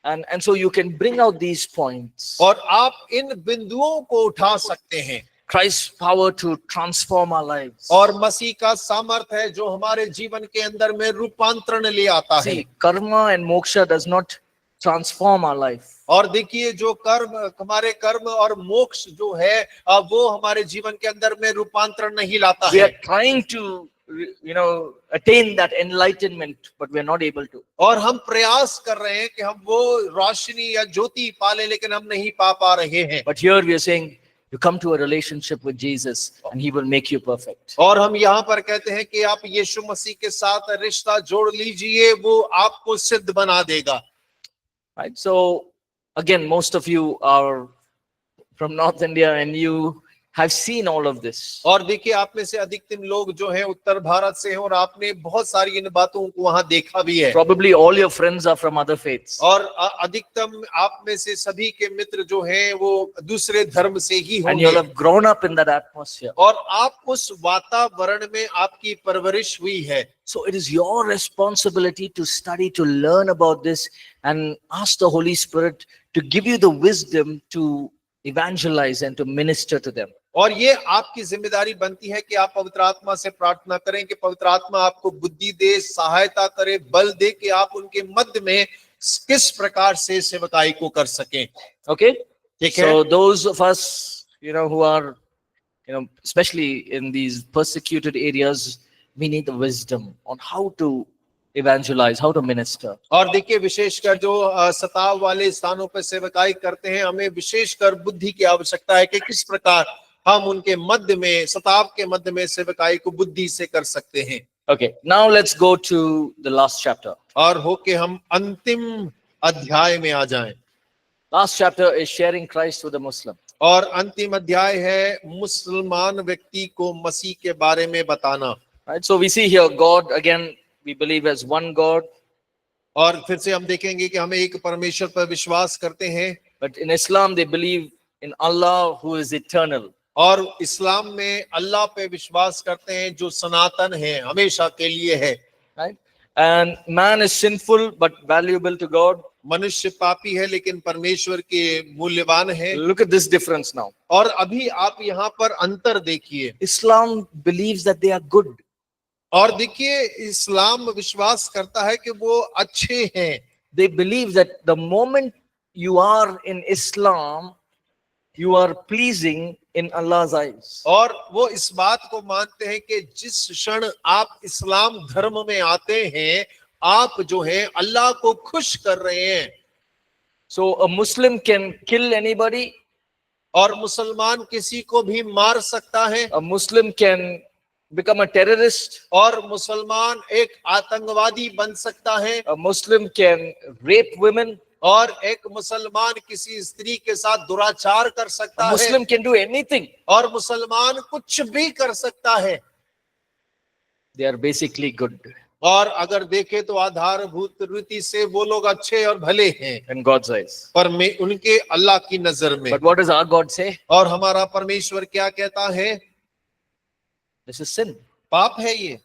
And so you can bring out these points. और आप इन बिंदुओं को उठा सकते हैं। Christ's power to transform our lives. और मसीह का सामर्थ्य है जो हमारे जीवन के अंदर में रूपांतरण ले आता है। See, karma and moksha does not transform our life. और देखिए, जो हमारे कर्म और मोक्ष जो है वो हमारे जीवन के अंदर में रूपांतरण नहीं लाता We है। are trying to, attain that enlightenment, but we are not able to. और हम प्रयास कर रहे हैं कि हम वो रोशनी या ज्योति पाले, लेकिन हम नहीं पा रहे हैं। But here we are saying, you come to a relationship with Jesus and he will make you perfect. और हम यहाँ पर कहते हैं कि आप यीशु मसीह के साथ रिश्ता जोड़ लीजिए, वो आपको सिद्ध बना देगा। Right? So again, most of you are from North India and you have seen all of this. और देखिए, आप में से अधिकतम लोग जो हैं उत्तर भारत से हैं, और आपने बहुत सारी इन बातों को वहां देखा भी है। Probably all your friends are from other faiths. और अधिकतम आप में से सभी के मित्र जो हैं वो दूसरे धर्म से ही And you'll होंगे, have grown up in that atmosphere. और आप उस वातावरण में आपकी परवरिश हुई है। So it is your responsibility to study, to learn about this, and ask the Holy Spirit to give you the wisdom to evangelize and to minister to them. और ये आपकी जिम्मेदारी बनती है कि आप पवित्र आत्मा से प्रार्थना करें कि पवित्र आत्मा आपको बुद्धि दे, सहायता करे, बल दे कि आप उनके मध्य में किस प्रकार से सेवकाई को कर सकें। Okay? ठीक है? So those of us, who are, especially in these persecuted areas, we need the wisdom on how to evangelize, how to minister. और देखिए विशेषकर जो सताव वाले स्थानों पर सेवकाई करते हैं, हमें विशेषकर बुद्धि की आवश्यकता है कि किस प्रकार हम उनके मध्य में, सताव के मध्य में सेवकाई को बुद्धि से कर सकते हैं। Okay, now let's go to the last chapter. और होके हम अंतिम अध्याय में आ जाएं। Last chapter is sharing Christ with the Muslim. और अंतिम अध्याय है मुसलमान व्यक्ति को मसीह के बारे में बताना। Right, so we see here God again, we believe as one God. और फिर से हम देखेंगे कि हमें एक परमेश्वर पर विश्वास करते हैं। But in Islam, they believe in Allah who is eternal. और इस्लाम में अल्लाह पे विश्वास करते हैं जो सनातन है, हमेशा के लिए है। Right? And man is sinful but valuable to God. मनुष्य पापी है लेकिन परमेश्वर के मूल्यवान है। Look at this difference now. और अभी आप यहाँ पर अंतर देखिए। Islam believes that they are good. और देखिए इस्लाम विश्वास करता है कि वो अच्छे हैं। They believe that the moment you are in Islam, you are pleasing in Allah's eyes. और वो इस बात को मानते हैं कि जिस क्षण आप इस्लाम धर्म में आते हैं, आप जो है अल्लाह को खुश कर रहे हैं। So a Muslim can kill anybody. और मुसलमान किसी को भी मार सकता है। A Muslim can become a terrorist. और मुसलमान एक आतंकवादी बन सकता है। A Muslim can rape women. और एक मुसलमान किसी स्त्री के साथ दुराचार कर सकता A है। Muslim can do anything. और मुसलमान कुछ भी कर सकता है। They are basically good और अगर देखें तो आधारभूत रीति से वो लोग अच्छे और भले हैं in God's eyes. पर में उनके अल्लाह की नजर में। But what does our God say? और हमारा परमेश्वर क्या कहता है? This is sin. पाप है ये,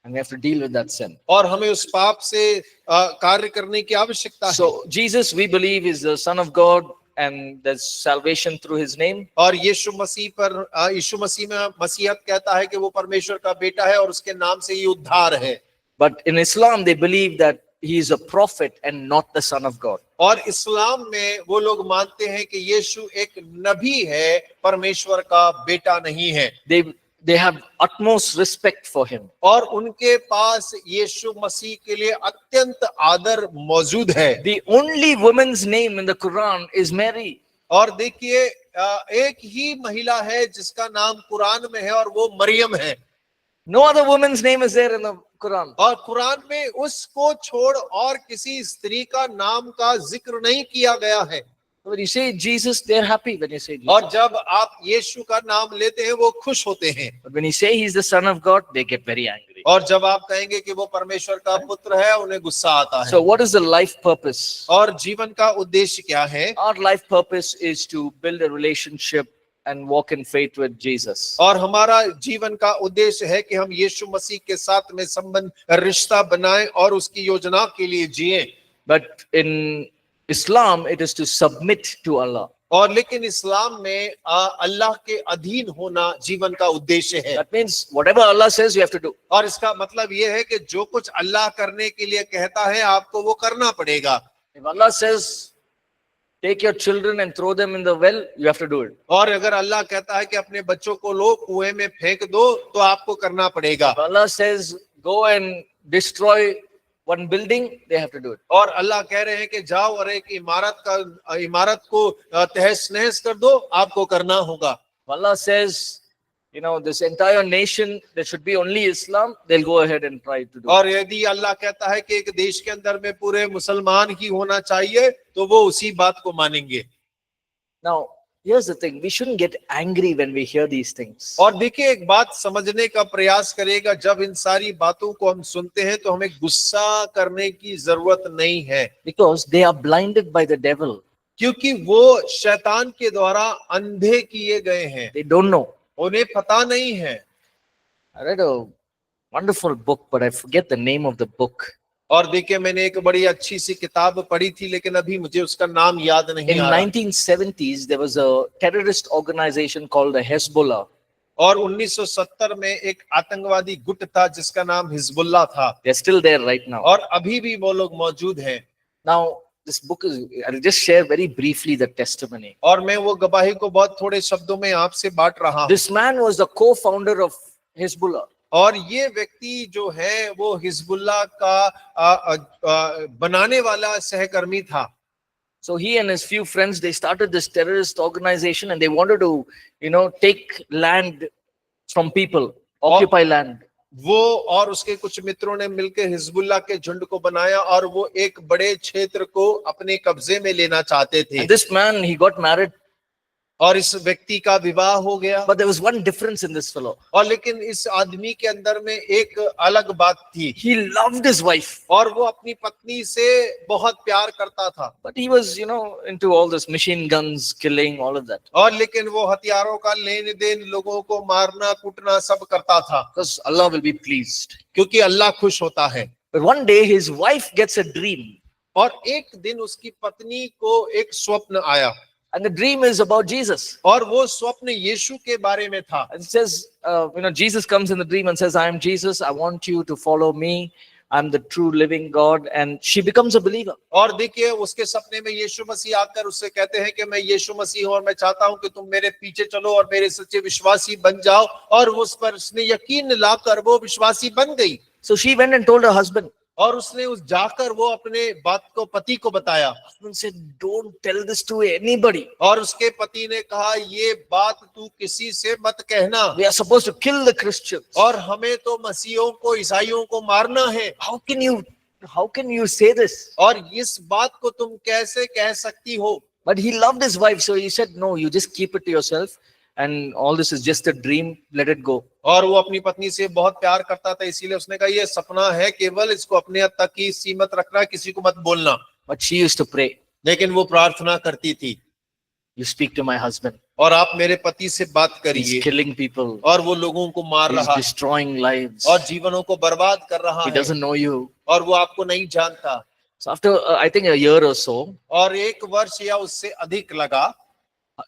And we have to deal with that sin. और हमें उस पाप से कार्य करने की आवश्यकता है। So Jesus, we believe, is the Son of God, and there's salvation through His name. और यीशु मसीह पर यीशु मसीह में मसीहत कहता है कि वो परमेश्वर का बेटा है और उसके नाम से ये उद्धार है। But in Islam, they believe that He is a prophet and not the Son of God. और इस्लाम में वो लोग मानते हैं कि यीशु एक नबी है, परमेश्वर का बेटा नहीं है। They have utmost respect for Him. और उनके पास यीशु मसीह के लिए अत्यंत आदर मौजूद है। The only woman's name in the Quran is Mary. और देखिए एक ही महिला है जिसका नाम कुरान में है और वो मरियम है। No other woman's name is there in the Quran. और कुरान में उसको छोड़ और किसी स्त्री का नाम का जिक्र नहीं किया गया है। When you say Jesus, they're happy when you say Jesus. और जब आप यीशु का नाम लेते हैं वो खुश होते हैं। But when you say He's the Son of God, they get very angry. और जब आप कहेंगे कि वो परमेश्वर का पुत्र है, उन्हें गुस्सा आता है। So what is the life purpose? और जीवन का उद्देश्य क्या है? Our life purpose is to build a relationship and walk in faith with Jesus. और हमारा जीवन का उद्देश्य है कि हम यीशु मसीह के साथ में संबंध रिश्ता बनाएं और उसकी योजना के लिए जिएं। But in Islam, it is to submit to Allah. और लेकिन इस्लाम में अल्लाह के अधीन होना जीवन का उद्देश्य है। That means whatever Allah says, you have to do. और इसका मतलब ये है कि जो कुछ अल्लाह करने के लिए कहता है आपको वो करना पड़ेगा। If Allah says, take your children and throw them in the well, you have to do it. और अगर अल्लाह कहता है कि अपने बच्चों को लो कुएं में फेंक दो तो आपको करना पड़ेगा। If Allah says, go and destroy one building, they have to do it. और अल्लाह कह रहे हैं कि जाओ और एक इमारत को तहस नहस कर दो, आपको करना होगा। If Allah says, you know, this entire nation, there should be only Islam, they'll go ahead and try to do it. और यदि अल्लाह कहता है कि एक देश के अंदर में पूरे मुसलमान ही होना चाहिए तो वो उसी बात को मानेंगे। Now, here's the thing, we shouldn't get angry when we hear these things. और देखिए एक बात समझने का प्रयास करेगा, जब इन सारी बातों को हम सुनते हैं तो हमें गुस्सा करने की जरूरत नहीं है। Because they are blinded by the devil. क्योंकि वो शैतान के द्वारा अंधे किए गए हैं, They don't know. उन्हें पता नहीं है। I read a wonderful book, but I forget the name of the book. और देखिए मैंने एक बड़ी अच्छी सी किताब पढ़ी थी लेकिन अभी मुझे उसका नाम याद नहीं In आ रहा। 1970s, there was a terrorist organization called the Hezbollah. और 1970 में एक आतंकवादी गुट था जिसका नाम हिजबुल्लाह था। They're still there right now. और अभी भी वो लोग मौजूद हैं। Now, this book is, I'll just share very briefly the testimony. और मैं वो गवाही को बहुत थोड़े शब्दों में आपसे बांट रहा हूँ। This man was the co-founder of Hezbollah. और ये व्यक्ति जो है वो हिजबुल्लाह का बनाने वाला सहकर्मी था। So he and his few friends, they started this terrorist organization and they wanted to, take land from people, occupy land. वो और उसके कुछ मित्रों ने मिलकर हिजबुल्लाह के झुंड को बनाया और वो एक बड़े क्षेत्र को अपने कब्जे में लेना चाहते थे। And this man, he got married. और इस व्यक्ति का विवाह हो गया। But there was one difference in this fellow. और लेकिन इस आदमी के अंदर में एक अलग बात थी। He loved his wife. और वो अपनी पत्नी से बहुत प्यार करता था। But he was, into all this machine guns, killing, all of that. और लेकिन वो हथियारों का लेन देन, लोगों को मारना कूटना सब करता था। Because Allah will be pleased. क्योंकि अल्लाह खुश होता है। But one day his wife gets a dream. और एक दिन उसकी पत्नी को एक स्वप्न आया। And the dream is about Jesus. और वो स्वप्न यीशु के बारे में था। It says, Jesus comes in the dream and says, I am Jesus. I want you to follow me. I'm the true living God. And she becomes a believer. और देखिए उसके सपने में यीशु मसीह आकर उससे कहते हैं कि मैं यीशु मसीह हूं और मैं चाहता हूं कि तुम मेरे पीछे चलो और मेरे सच्चे विश्वासी बन जाओ। और उस पर उसने यकीन लाकर वो विश्वासी बन गई। So she went and told her husband. और उसने उस जाकर वो अपने बात को पति को बताया। Husband said, don't tell this to anybody. और उसके पति ने कहा ये बात तू किसी से मत कहना। We are supposed to kill the Christians. और हमें तो मसीहों को, ईसाइयों को मारना है। How can you say this? और इस बात को तुम कैसे कह सकती हो? But he loved his wife, so he said, no, you just keep it to yourself. And all this is just a dream. Let it go. और वो अपनी पत्नी से बहुत प्यार करता था, इसीलिए उसने कहा ये सपना है, केवल इसको अपने हद तक ही सीमित रखना, किसी को मत बोलना। But she used to pray. लेकिन वो प्रार्थना करती थी, You speak to my husband. और आप मेरे पति से बात He's करिए। killing people. और वो लोगों को मार He's रहा है destroying lives. और जीवनों को बर्बाद कर रहा He है doesn't know you. और वो आपको नहीं जानता। So after, I think a year or so, और एक वर्ष या उससे अधिक लगा,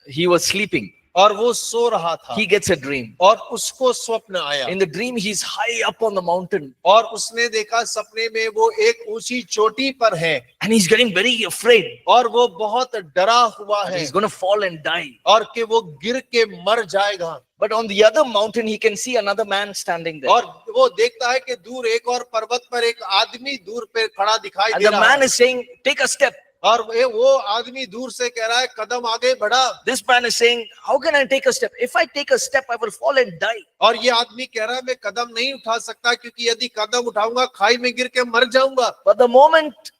he was sleeping. और वो सो रहा था। He gets a dream. और उसको स्वप्न आया। In the dream, he's high up on the mountain. और उसने देखा सपने में वो एक ऊंची चोटी पर है। And he's getting very afraid. और वो बहुत डरा हुआ That है। he's going to fall and die. और कि वो गिर के मर जाएगा। But on the other mountain, he can see another man standing there. और वो देखता है कि दूर एक और पर्वत पर एक आदमी दूर पे खड़ा दिखाई And दे the रहा man है। is saying, take a step. और वो आदमी दूर से कह रहा है कदम आगे बढ़ा। This man is saying, how can I take a step? If I take a step, I will fall and die. और ये आदमी कह रहा है मैं कदम नहीं उठा सकता, क्योंकि यदि कदम उठाऊंगा खाई में गिर के मर जाऊंगा। But the moment,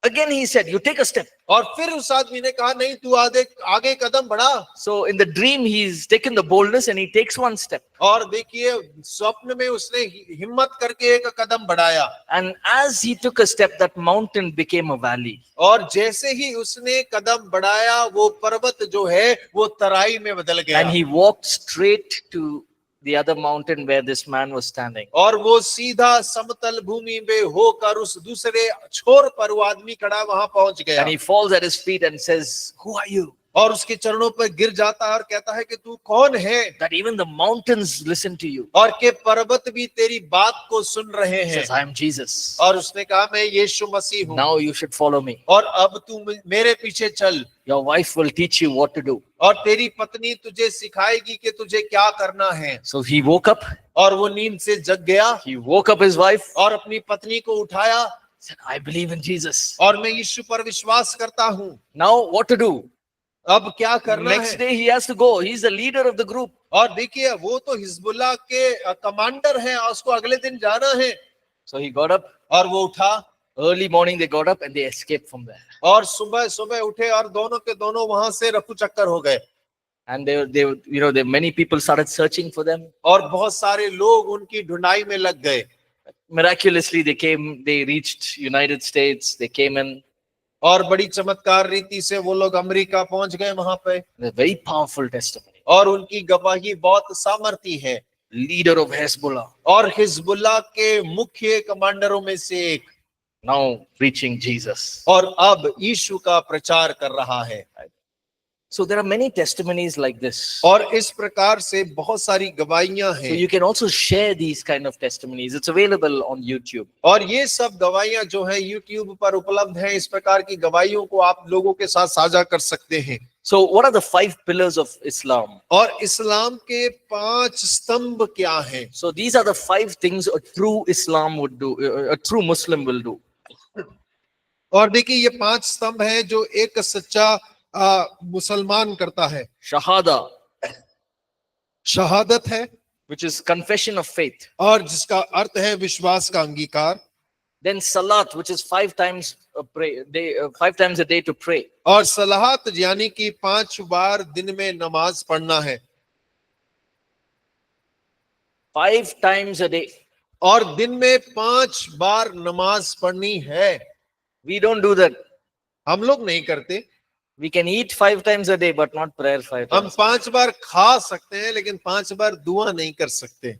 again he said, you take a step. और फिर उस आदमी ने कहा नहीं, तू आगे कदम बढ़ा। So in the dream, he's taken the boldness and he takes one step. और देखिए स्वप्न में उसने हिम्मत करके एक कदम बढ़ाया। And as he took a step, that mountain became a valley. और जैसे ही उसने कदम बढ़ाया वो पर्वत जो है वो तराई में बदल गया। And he walked straight to the other mountain where this man was standing. और वो सीधा समतल भूमि में होकर उस दूसरे छोर पर वो आदमी खड़ा वहां पहुंच गया। And he falls at his feet and says, who are you? और उसके चरणों पर गिर जाता है और कहता है कि तू कौन है? That even the mountains listen to you. और के पर्वत भी तेरी बात को सुन रहे He हैं। says, I am Jesus. और उसने कहा मैं यीशु मसीह हूँ। Now you should follow me. और अब तू मेरे पीछे चल। Your wife will teach you what to do. और तेरी पत्नी तुझे सिखाएगी कि तुझे क्या करना है। So he woke up. और वो नींद से जग गया। He woke up his wife. और अपनी पत्नी को उठाया। Said, I believe in Jesus. और मैं यीशु पर विश्वास करता हूँ। Now what to do? अब क्या करना Next है? day he has to go. He's the leader of the group. और देखिए वो तो हिजबुल्लाह के कमांडर हैं और उसको अगले दिन जाना है। So he got up. और वो उठा। Early morning they got up and they escaped from there. और सुबह सुबह उठे और दोनों के दोनों वहां से रफू चक्कर हो गए। And they many people started searching for them. और बहुत सारे लोग उनकी ढूंढाई में लग गए। Miraculously they reached United States. They came in. और बड़ी चमत्कार रीति से वो लोग अमेरिका पहुंच गए वहां पे। A very powerful testimony. और उनकी गवाही बहुत सामर्थी है। Leader of Hezbollah. और हिजबुल्लाह के मुख्य कमांडरों में से एक। Now preaching Jesus. और अब यीशु का प्रचार कर रहा है। So there are many testimonies like this. और इस प्रकार से बहुत सारी गवाहियां So हैं। you can also share these kind of testimonies. It's available on YouTube. और ये सब गवाहियां जो है YouTube पर उपलब्ध हैं। इस प्रकार की गवाहियों को आप लोगों के साथ साझा कर सकते हैं। So, what are the 5 pillars of Islam? और इस्लाम के 5 स्तंभ क्या हैं? So, these are the 5 things a true Islam would do, a true Muslim will do. और देखिए ये 5 स्तंभ हैं जो एक सच्चा मुसलमान करता है। Shahada, शहादत है, which is confession of faith. और जिसका अर्थ है विश्वास का अंगीकार। Then Salat, which is 5 times a day, 5 times a day to pray. और सलाहत यानी कि 5 बार दिन में नमाज पढ़ना है। 5 times a day. और दिन में 5 बार नमाज पढ़नी है। We don't do that. हम लोग नहीं करते। We can eat 5 times a day, but not prayer 5 हम times. 5 बार खा सकते हैं लेकिन 5 बार दुआ नहीं कर सकते।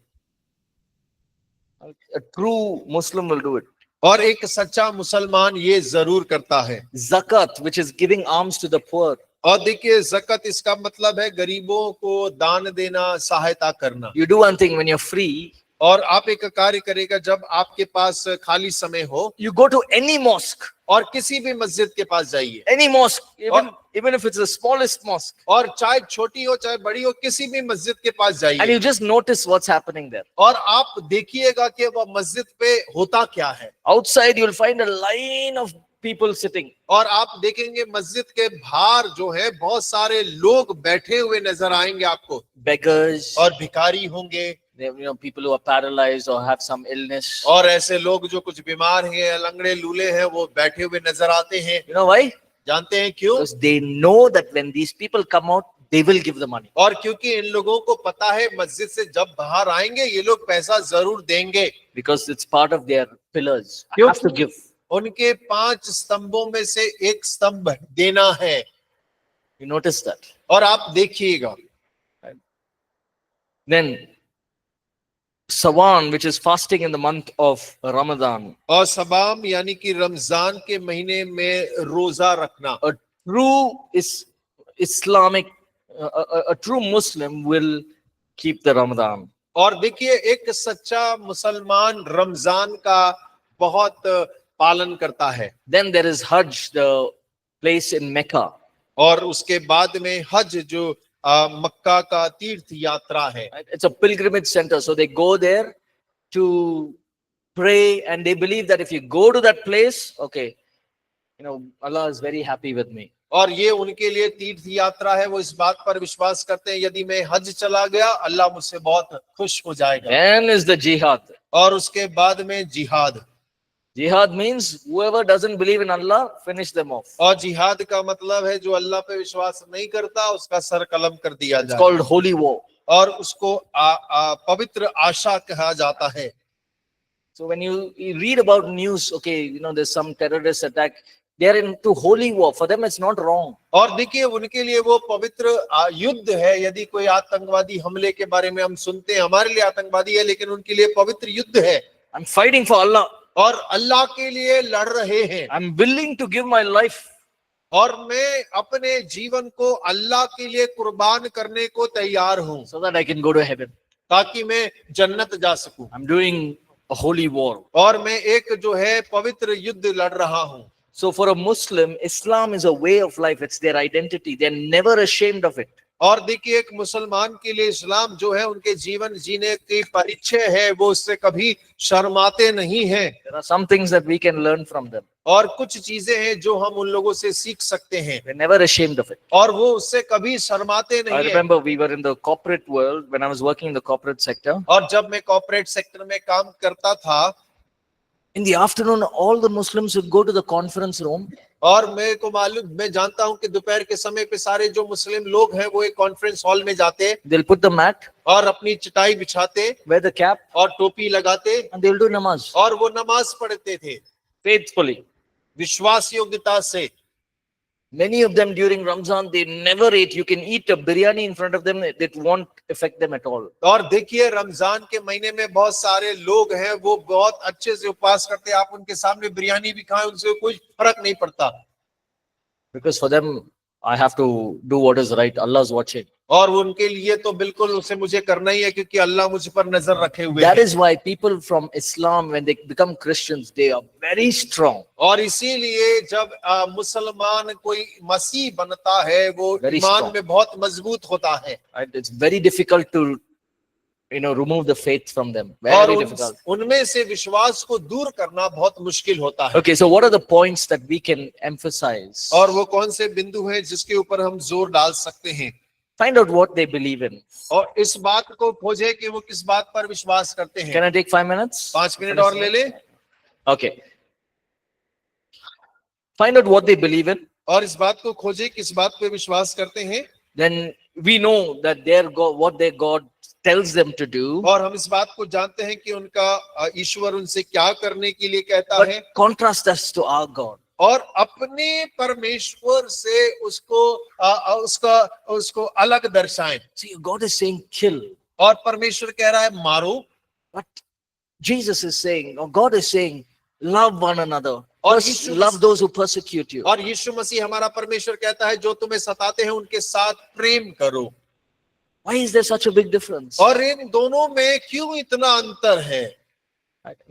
A true Muslim will do it. और एक सच्चा मुसलमान ये जरूर करता है। Zakat, which is giving alms to the poor. और देखिए ज़कत इसका मतलब है गरीबों को दान देना, सहायता करना। You do one thing when you're free. और आप एक कार्य करेगा जब आपके पास खाली समय हो, You go to any mosque. और किसी भी मस्जिद के पास जाइए। Any mosque, even if it's the smallest mosque. और चाहे छोटी हो चाहे बड़ी हो, किसी भी मस्जिद के पास And जाइए। you just notice what's happening there. और आप देखिएगा कि वह मस्जिद पे होता क्या है। Outside, you'll find a line of people sitting. और आप देखेंगे मस्जिद के बाहर जो है बहुत सारे लोग बैठे हुए नजर आएंगे आपको। Beggars, और भिखारी होंगे, people who are paralyzed or have some illness. और ऐसे लोग जो कुछ बीमार हैं, लंगड़े लूले हैं, वो बैठे हुए नजर आते हैं। You know why? जानते हैं क्यों? Because they know that when these people come out, they will give the money. और क्योंकि इन लोगों को पता है मस्जिद से जब बाहर आएंगे ये लोग पैसा जरूर देंगे। Because it's part of their pillars. You have to give. उनके 5 स्तंभों में से एक स्तंभ देना है। You notice that. और आप देखिएगा। Then Sawan, which is fasting in the month of Ramadan. और सबाम यानी कि रमजान के महीने में रोजा रखना। A true Islamic, a true Muslim will keep the Ramadan. और देखिए एक सच्चा मुसलमान रमजान का बहुत पालन करता है। Then there is Hajj, the place in Mecca. और उसके बाद में हज जो मक्का का तीर्थ यात्रा है। It's a pilgrimage center, so they go there to pray, and they believe that if you go to that place, okay, Allah is very happy with me. और ये उनके लिए तीर्थ यात्रा है। वो इस बात पर विश्वास करते हैं यदि मैं हज चला गया अल्लाह मुझसे बहुत खुश हो जाएगा। Then is the jihad. और उसके बाद में जिहाद। Jihad means whoever doesn't believe in Allah, finish them off. और जिहाद का मतलब है जो अल्लाह पे विश्वास नहीं करता उसका सर कलम कर दिया It's जाए। called holy war. और उसको पवित्र आशा कहा जाता है। So when you read about news, okay, there's some terrorist attack, they're into holy war. For them, it's not wrong. और देखिए उनके लिए वो पवित्र युद्ध है। यदि कोई आतंकवादी हमले के बारे में हम सुनते हैं, हमारे लिए आतंकवादी है लेकिन उनके लिए पवित्र युद्ध है। I'm fighting for Allah. और अल्लाह के लिए लड़ रहे हैं। I'm willing to give my life. और मैं अपने जीवन को अल्लाह के लिए कुर्बान करने को तैयार हूँ, So that I can go to heaven. ताकि मैं जन्नत जा सकूं। I'm doing a holy war. और मैं एक जो है पवित्र युद्ध लड़ रहा हूँ। So for a Muslim, Islam is a way of life. It's their identity. They're never ashamed of it. और देखिए एक मुसलमान के लिए इस्लाम जो है उनके जीवन जीने की परिचय है। वो उससे कभी शर्माते नहीं हैं। There are some things that we can learn from them. और कुछ चीजें हैं जो हम उन लोगों से सीख सकते हैं। They're never ashamed of it. और वो उससे कभी शर्माते I नहीं हैं। remember we were in the corporate world when I was working in the corporate sector. और जब मैं कॉर्पोरेट सेक्टर में काम करता था, In the afternoon, all the Muslims would go to the conference room. और मेरे को मालूम, मैं जानता हूं कि दोपहर के समय पे सारे जो मुस्लिम लोग हैं वो एक कॉन्फ्रेंस हॉल में जाते, They'll put the mat, और अपनी चटाई बिछाते, wear the cap, और टोपी लगाते, and they'll do namaz और वो नमाज पढ़ते थे faithfully. विश्वास योग्यता से। Many of them during Ramzan, they never ate. You can eat a biryani in front of them, it won't affect them at all. और देखिए रमजान के महीने में बहुत सारे लोग हैं वो बहुत अच्छे से उपवास करते हैं। आप उनके सामने बिरयानी भी खाएं उनसे कोई फर्क नहीं पड़ता। Because for them, I have to do what is right. Allah is watching. और उनके लिए तो बिल्कुल उसे मुझे करना ही है, क्योंकि अल्लाह मुझ पर नजर रखे हुए That है। is why people from Islam, when they become Christians, they are very strong. और इसीलिए जब मुसलमान कोई मसीह बनता है, वो Very ईमान strong. में बहुत मजबूत होता है। Right? It's very difficult to, remove the faith from them. और Very difficult. उनमें से विश्वास को दूर करना बहुत मुश्किल होता है। Okay, so what are the points that we can emphasize? और वो कौन से बिंदु हैं जिसके ऊपर हम जोर डाल सकते हैं? Find out what they believe in. और इस बात को खोजे कि वो किस बात पर विश्वास करते Can हैं। I take 5 minutes? 5 मिनट और ले ले। Okay. Find out what they believe in. और इस बात को खोजे किस बात पे विश्वास करते हैं। Then we know that their God, what their God tells them to do. और हम इस बात को जानते हैं कि उनका ईश्वर उनसे क्या करने के लिए कहता है। But contrast us to our God. और अपने परमेश्वर से उसको अलग दर्शाएं। See, God is saying kill. और परमेश्वर कह रहा है मारो। But Jesus is saying, or God is saying, love one another. और First, love those who persecute you. और यीशु मसीह हमारा परमेश्वर कहता है जो तुम्हें सताते हैं उनके साथ प्रेम करो। Why is there such a big difference? और इन दोनों में क्यों इतना अंतर है?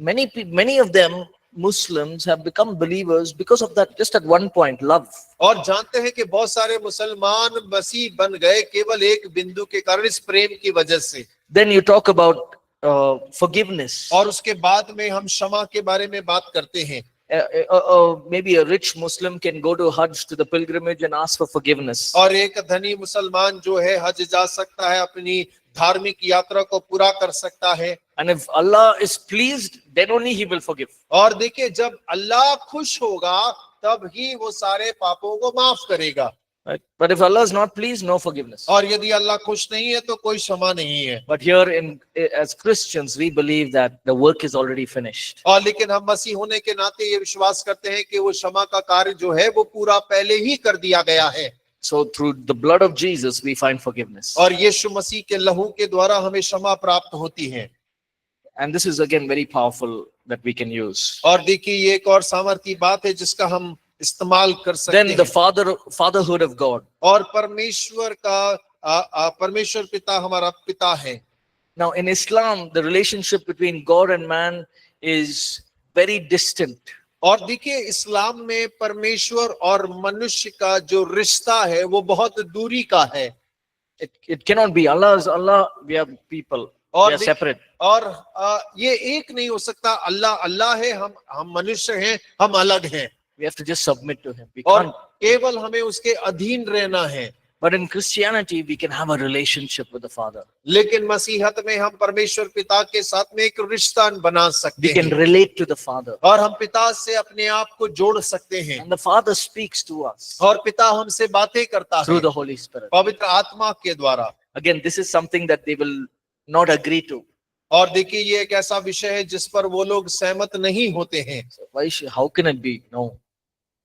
Many of them, Muslims, have become believers because of that, just at one point, love. और जानते हैं कि बहुत सारे मुसलमान मसीह बन गए केवल एक बिंदु के कारण, इस प्रेम की वजह से। Then you talk about forgiveness. और उसके बाद में हम क्षमा के बारे में बात करते हैं। Maybe a rich Muslim can go to Hajj, to the pilgrimage, and ask for forgiveness. और एक धनी मुसलमान जो है हज जा सकता है, अपनी धार्मिक यात्रा को पूरा कर सकता है। And if Allah is pleased, then only He will forgive. और देखिए जब अल्लाह खुश होगा तब ही वो सारे पापों को माफ करेगा। Right? But if Allah is not pleased, no forgiveness. और यदि अल्लाह खुश नहीं है तो कोई क्षमा नहीं है। But here, as Christians, we believe that the work is already finished. और लेकिन हम मसीह होने के नाते ये विश्वास करते हैं कि वो क्षमा का कार्य जो है वो पूरा पहले ही कर दिया गया है। So through the blood of Jesus, we find forgiveness. और यीशु मसीह के लहू के द्वारा हमें क्षमा प्राप्त होती है। And this is again very powerful that we can use. और देखिए ये एक और सामर्थी बात है जिसका हम इस्तेमाल कर सकते Then the हैं। fatherhood of God. और परमेश्वर का परमेश्वर पिता हमारा पिता है। Now in Islam, the relationship between God and man is very distant. और देखिए इस्लाम में परमेश्वर और मनुष्य का जो रिश्ता है वो बहुत दूरी का है। It cannot be. Allah is Allah, we are people. We are separate. और ये एक नहीं हो सकता। अल्लाह अल्लाह है, हम मनुष्य हैं, हम अलग हैं। We have to just submit to Him. We और can't. केवल हमें उसके अधीन रहना है। But in Christianity, we can have a relationship with the Father. लेकिन मसीहत में हम परमेश्वर पिता के साथ में एक रिश्ता बना सकते We can हैं relate to the Father. और हम पिता से अपने आप को जोड़ सकते हैं। And the Father speaks to us और पिता हमसे बातें करता through है the Holy Spirit. पवित्र आत्मा के द्वारा। Again, this is something that they will not agree to. और देखिए ये एक ऐसा विषय है जिस पर वो लोग सहमत नहीं होते हैं। So how can it be? No.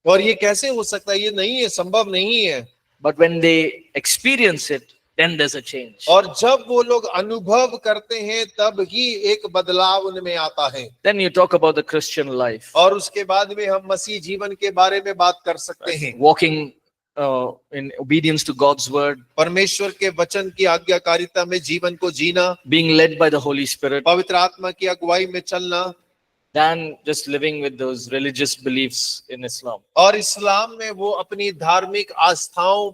और ये कैसे हो सकता है? ये नहीं है, संभव नहीं है। But when they experience it, then there's a change. और जब वो लोग अनुभव करते हैं तब ही एक बदलाव उनमें आता है। Then you talk about the Christian life. और उसके बाद में हम मसीह जीवन के बारे में बात कर सकते हैं। Walking in obedience to God's word, परमेश्वर के वचन की आज्ञाकारिता में जीवन को जीना, being led by the Holy Spirit, पवित्र आत्मा की अगुवाई में चलना, than just living with those religious beliefs in Islam. और इस्लाम में वो अपनी धार्मिक आस्थाओं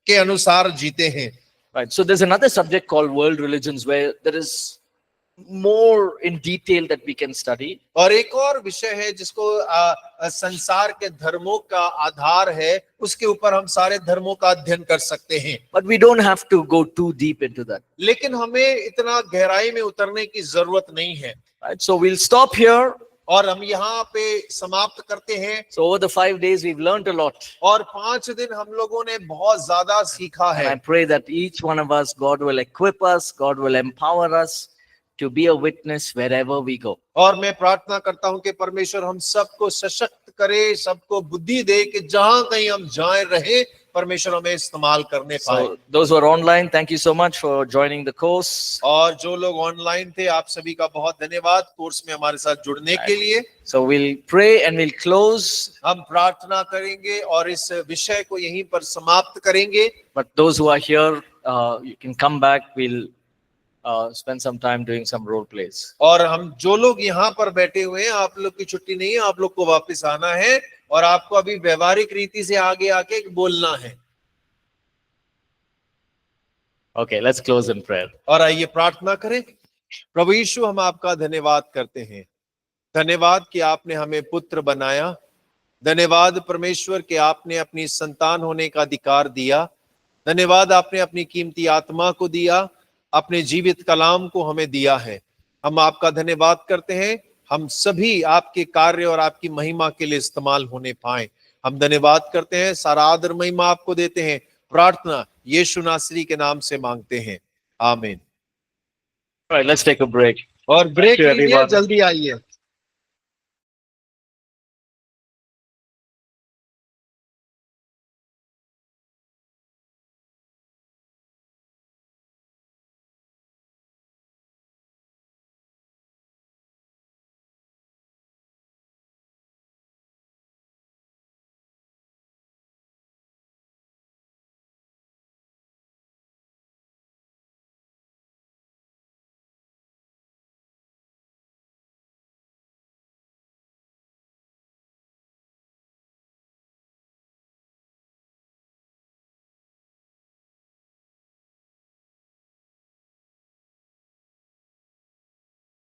के अनुसार जीते हैं। Right. So there's another subject called world religions where there is more in detail that we can study. और एक और विषय है जिसको संसार के धर्मों का आधार है, उसके ऊपर हम सारे धर्मों का अध्ययन कर सकते हैं। But we don't have to go too deep into that. लेकिन हमें इतना गहराई में उतरने की जरूरत नहीं है। Right. So we'll stop here. और हम यहाँ पे समाप्त करते हैं। So over the 5 days, we've learned a lot. और 5 दिन हम लोगों ने बहुत ज्यादा सीखा And I है। pray that each one of us, God will equip us, God will empower us to be a witness wherever we go. और मैं प्रार्थना करता हूं कि परमेश्वर हम सबको सशक्त करे, सबको बुद्धि दे कि जहां कहीं हम जाए रहे, परमेश्वर हमें इस्तेमाल करने पाए। So those who are online, thank you so much for joining the course. और जो लोग ऑनलाइन थे, आप सभी का बहुत धन्यवाद कोर्स में हमारे साथ जुड़ने के लिए। So we'll pray and we'll close. हम प्रार्थना करेंगे और इस विषय को यहीं पर समाप्त करेंगे। But those who are here, you can come back. We'll spend some time doing some role plays. और हम जो लोग यहाँ पर बैठे हुए हैं, आप लोग की छुट्टी नहीं है, आप लोग को वापस आना है और आपको अभी व्यवहारिक रीति से आगे आके बोलना है। Okay, let's close in prayer. और आइए प्रार्थना करें। प्रभु यीशु, हम आपका धन्यवाद करते हैं। धन्यवाद कि आपने हमें पुत्र बनाया। धन्यवाद परमेश्वर कि आपने अपनी संतान होने का अधिकार दिया। धन्यवाद आपने अपनी कीमती आत्मा को दिया, अपने जीवित कलाम को हमें दिया है। हम आपका धन्यवाद करते हैं, हम सभी आपके कार्य और आपकी महिमा के लिए इस्तेमाल होने पाए। हम धन्यवाद करते हैं, सारा आदर महिमा आपको देते हैं। प्रार्थना यीशु नासरी के नाम से मांगते हैं, आमीन। All right, let's take a break. और ब्रेक Thank you, लीजिए, everyone. जल्दी आइए।